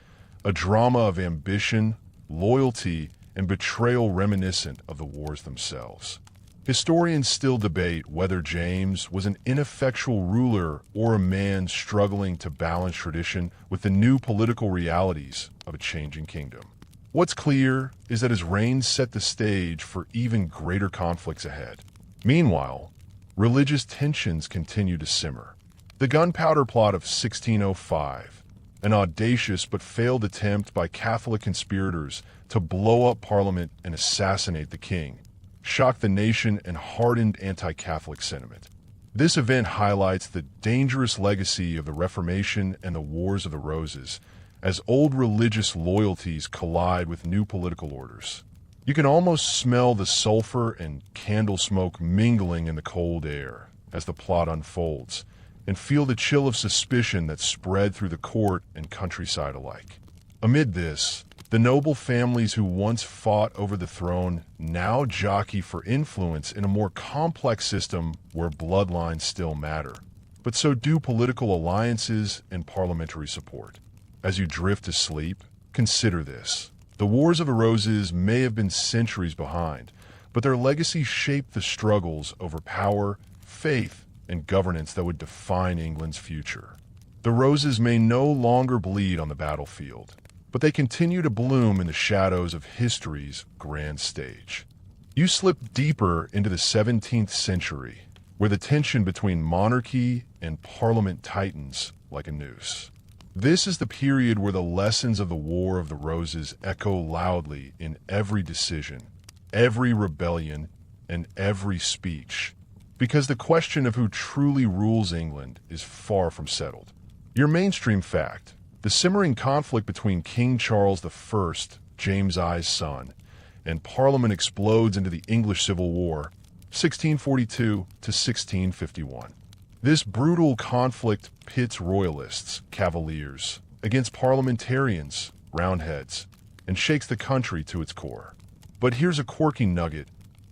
a drama of ambition, loyalty, and betrayal reminiscent of the wars themselves. Historians still debate whether James was an ineffectual ruler or a man struggling to balance tradition with the new political realities of a changing kingdom. What's clear is that his reign set the stage for even greater conflicts ahead. Meanwhile, religious tensions continue to simmer. The Gunpowder Plot of 1605, an audacious but failed attempt by Catholic conspirators to blow up Parliament and assassinate the king, shocked the nation and hardened anti-Catholic sentiment. This event highlights the dangerous legacy of the Reformation and the Wars of the Roses, as old religious loyalties collide with new political orders. You can almost smell the sulfur and candle smoke mingling in the cold air as the plot unfolds, and feel the chill of suspicion that spread through the court and countryside alike. Amid this, the noble families who once fought over the throne now jockey for influence in a more complex system where bloodlines still matter, but so do political alliances and parliamentary support. As you drift to sleep, consider this. The Wars of the Roses may have been centuries behind, but their legacy shaped the struggles over power, faith, and governance that would define England's future. The roses may no longer bleed on the battlefield, but they continue to bloom in the shadows of history's grand stage. You slip deeper into the 17th century, where the tension between monarchy and parliament tightens like a noose. This is the period where the lessons of the War of the Roses echo loudly in every decision, every rebellion, and every speech, because the question of who truly rules England is far from settled. Your mainstream fact: the simmering conflict between King Charles I, James I's son, and Parliament explodes into the English Civil War, 1642 to 1651. This brutal conflict pits royalists, cavaliers, against parliamentarians, roundheads, and shakes the country to its core. But here's a quirky nugget.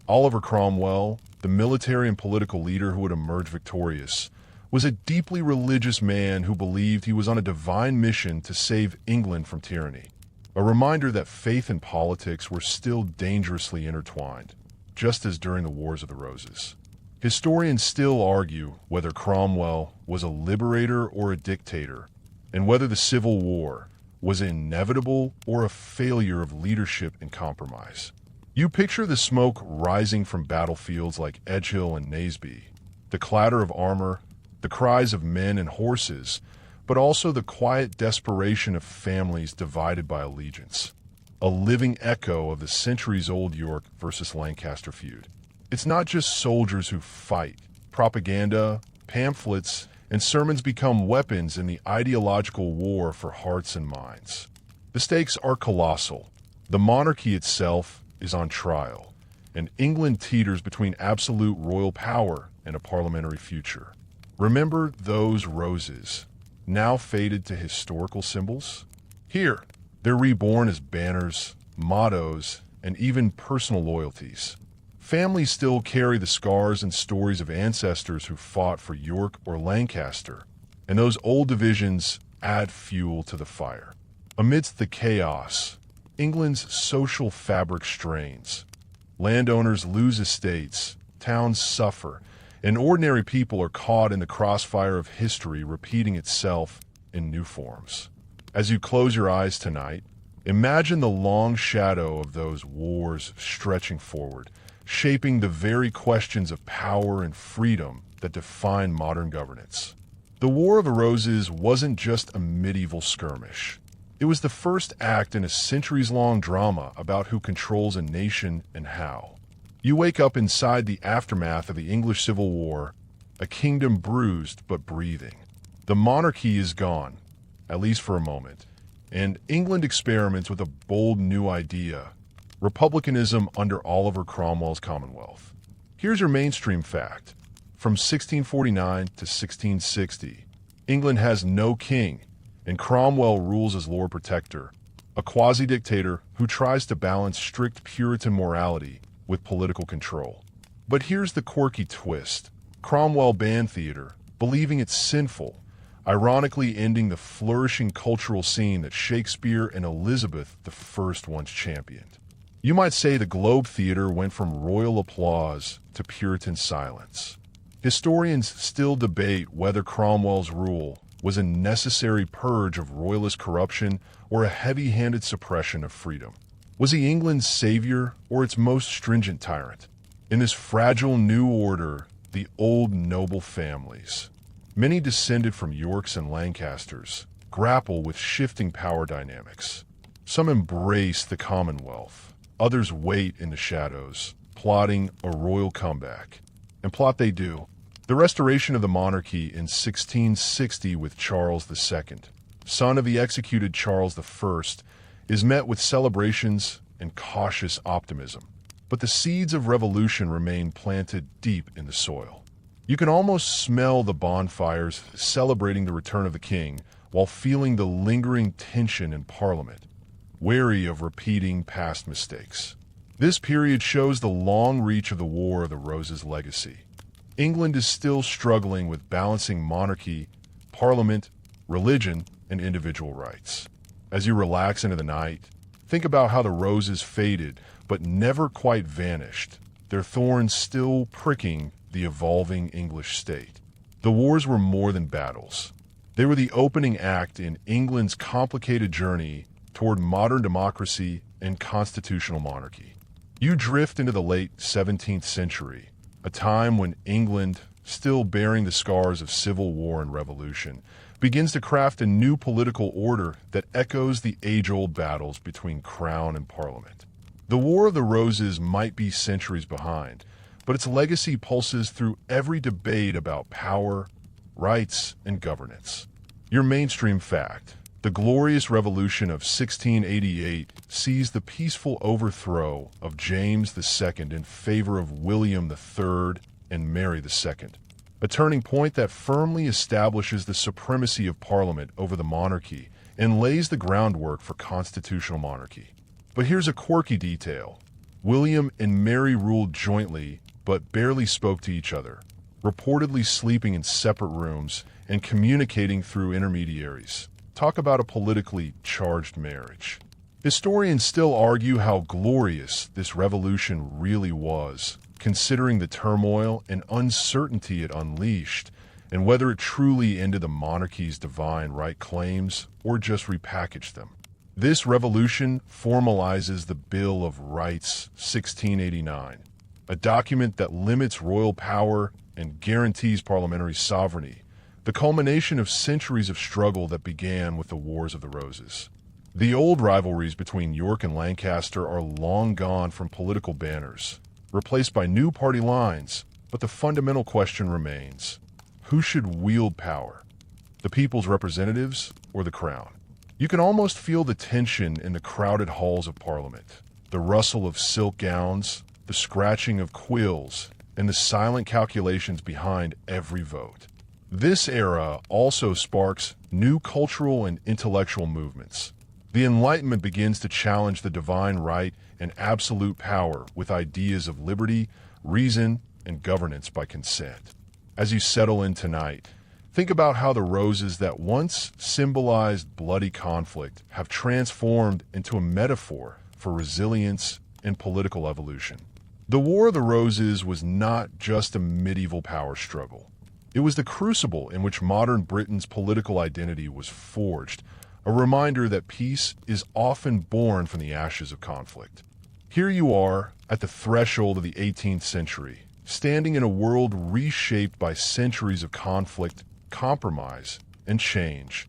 Oliver Cromwell, the military and political leader who would emerge victorious, was a deeply religious man who believed he was on a divine mission to save England from tyranny. A reminder that faith and politics were still dangerously intertwined, just as during the Wars of the Roses. Historians still argue whether Cromwell was a liberator or a dictator, and whether the Civil War was inevitable or a failure of leadership and compromise. You picture the smoke rising from battlefields like Edgehill and Naseby, the clatter of armor, the cries of men and horses, but also the quiet desperation of families divided by allegiance, a living echo of the centuries-old York versus Lancaster feud. It's not just soldiers who fight. Propaganda, pamphlets, and sermons become weapons in the ideological war for hearts and minds. The stakes are colossal. The monarchy itself is on trial, and England teeters between absolute royal power and a parliamentary future. Remember those roses, now faded to historical symbols? Here, they're reborn as banners, mottos, and even personal loyalties. Families still carry the scars and stories of ancestors who fought for York or Lancaster, and those old divisions add fuel to the fire. Amidst the chaos, England's social fabric strains. Landowners lose estates, towns suffer, and ordinary people are caught in the crossfire of history repeating itself in new forms. As you close your eyes tonight, imagine the long shadow of those wars stretching forward, shaping the very questions of power and freedom that define modern governance. The War of the Roses wasn't just a medieval skirmish. It was the first act in a centuries-long drama about who controls a nation and how. You wake up inside the aftermath of the English Civil War, a kingdom bruised but breathing. The monarchy is gone, at least for a moment, and England experiments with a bold new idea: republicanism under Oliver Cromwell's Commonwealth. Here's your mainstream fact. From 1649 to 1660, England has no king, and Cromwell rules as Lord Protector, a quasi-dictator who tries to balance strict Puritan morality with political control. But here's the quirky twist. Cromwell banned theater, believing it's sinful, ironically ending the flourishing cultural scene that Shakespeare and Elizabeth I once championed. You might say the Globe Theatre went from royal applause to Puritan silence. Historians still debate whether Cromwell's rule was a necessary purge of royalist corruption or a heavy-handed suppression of freedom. Was he England's savior or its most stringent tyrant? In this fragile new order, the old noble families, many descended from Yorks and Lancasters, grapple with shifting power dynamics. Some embrace the Commonwealth, others wait in the shadows, plotting a royal comeback. And plot they do. The restoration of the monarchy in 1660 with Charles II, son of the executed Charles I, is met with celebrations and cautious optimism. But the seeds of revolution remain planted deep in the soil. You can almost smell the bonfires celebrating the return of the king while feeling the lingering tension in Parliament, wary of repeating past mistakes. This period shows the long reach of the War of the Roses legacy. England is still struggling with balancing monarchy, parliament, religion, and individual rights. As you relax into the night, think about how the roses faded but never quite vanished, their thorns still pricking the evolving English state. The wars were more than battles. They were the opening act in England's complicated journey toward modern democracy and constitutional monarchy. You drift into the late 17th century, a time when England, still bearing the scars of civil war and revolution, begins to craft a new political order that echoes the age-old battles between crown and parliament. The War of the Roses might be centuries behind, but its legacy pulses through every debate about power, rights, and governance. Your mainstream fact: the glorious revolution of 1688 sees the peaceful overthrow of James II in favor of William III and Mary II, a turning point that firmly establishes the supremacy of Parliament over the monarchy and lays the groundwork for constitutional monarchy. But here's a quirky detail. William and Mary ruled jointly but barely spoke to each other, reportedly sleeping in separate rooms and communicating through intermediaries. Talk about a politically charged marriage. Historians still argue how glorious this revolution really was, considering the turmoil and uncertainty it unleashed, and whether it truly ended the monarchy's divine right claims or just repackaged them. This revolution formalizes the Bill of Rights 1689, a document that limits royal power and guarantees parliamentary sovereignty, the culmination of centuries of struggle that began with the Wars of the Roses. The old rivalries between York and Lancaster are long gone from political banners, replaced by new party lines, but the fundamental question remains: who should wield power? The people's representatives or the crown? You can almost feel the tension in the crowded halls of Parliament, the rustle of silk gowns, the scratching of quills, and the silent calculations behind every vote. This era also sparks new cultural and intellectual movements. The Enlightenment begins to challenge the divine right and absolute power with ideas of liberty, reason, and governance by consent. As you settle in tonight, think about how the roses that once symbolized bloody conflict have transformed into a metaphor for resilience and political evolution. The War of the Roses was not just a medieval power struggle. It was the crucible in which modern Britain's political identity was forged, a reminder that peace is often born from the ashes of conflict. Here you are, at the threshold of the 18th century, standing in a world reshaped by centuries of conflict, compromise, and change.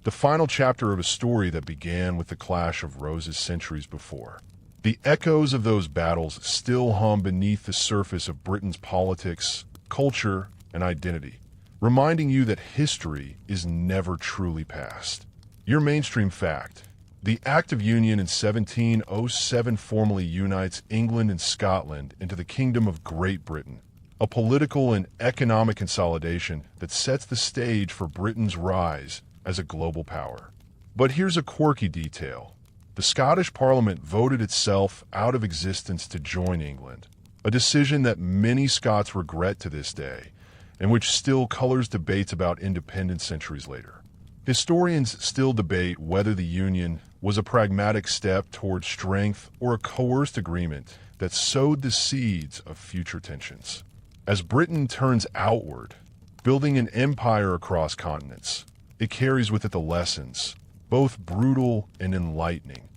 The final chapter of a story that began with the clash of roses centuries before. The echoes of those battles still hum beneath the surface of Britain's politics, culture, and identity, reminding you that history is never truly past. Your mainstream fact: the Act of Union in 1707 formally unites England and Scotland into the Kingdom of Great Britain, a political and economic consolidation that sets the stage for Britain's rise as a global power. But here's a quirky detail. The Scottish Parliament voted itself out of existence to join England, a decision that many Scots regret to this day, and which still colors debates about independence centuries later. Historians still debate whether the Union was a pragmatic step toward strength or a coerced agreement that sowed the seeds of future tensions. As Britain turns outward, building an empire across continents, it carries with it the lessons, both brutal and enlightening,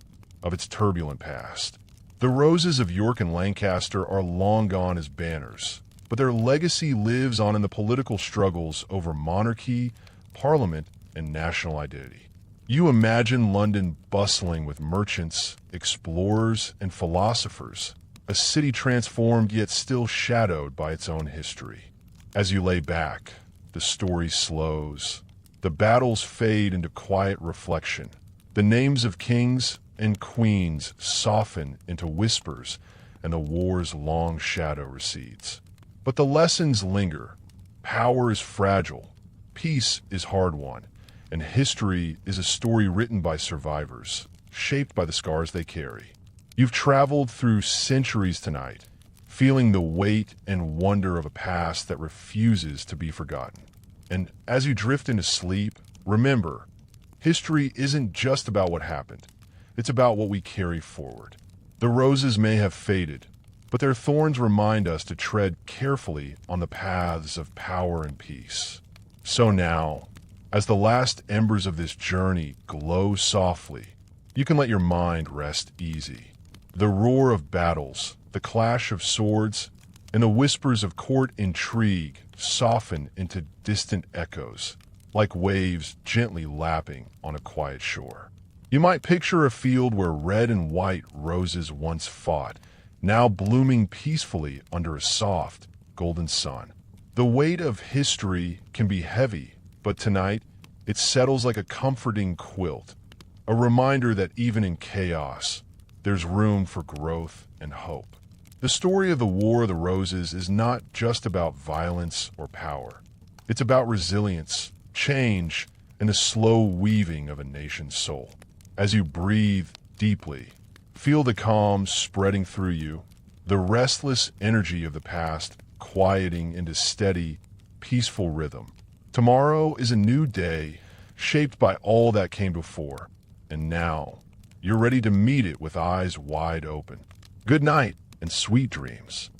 of its turbulent past. The Roses of York and Lancaster are long gone as banners, but their legacy lives on in the political struggles over monarchy, parliament, and national identity. You imagine London bustling with merchants, explorers, and philosophers, a city transformed yet still shadowed by its own history. As you lay back, the story slows. The battles fade into quiet reflection. The names of kings and queens soften into whispers, and the war's long shadow recedes. But the lessons linger. Power is fragile, peace is hard-won, and history is a story written by survivors, shaped by the scars they carry. You've traveled through centuries tonight, feeling the weight and wonder of a past that refuses to be forgotten. And as you drift into sleep, remember, history isn't just about what happened. It's about what we carry forward. The roses may have faded, but their thorns remind us to tread carefully on the paths of power and peace. So now, as the last embers of this journey glow softly, you can let your mind rest easy. The roar of battles, the clash of swords, and the whispers of court intrigue soften into distant echoes, like waves gently lapping on a quiet shore. You might picture a field where red and white roses once fought, now blooming peacefully under a soft, golden sun. The weight of history can be heavy, but tonight it settles like a comforting quilt, a reminder that even in chaos, there's room for growth and hope. The story of the War of the Roses is not just about violence or power. It's about resilience, change, and the slow weaving of a nation's soul. As you breathe deeply, feel the calm spreading through you, the restless energy of the past quieting into steady, peaceful rhythm. Tomorrow is a new day, shaped by all that came before, and now you're ready to meet it with eyes wide open. Good night and sweet dreams.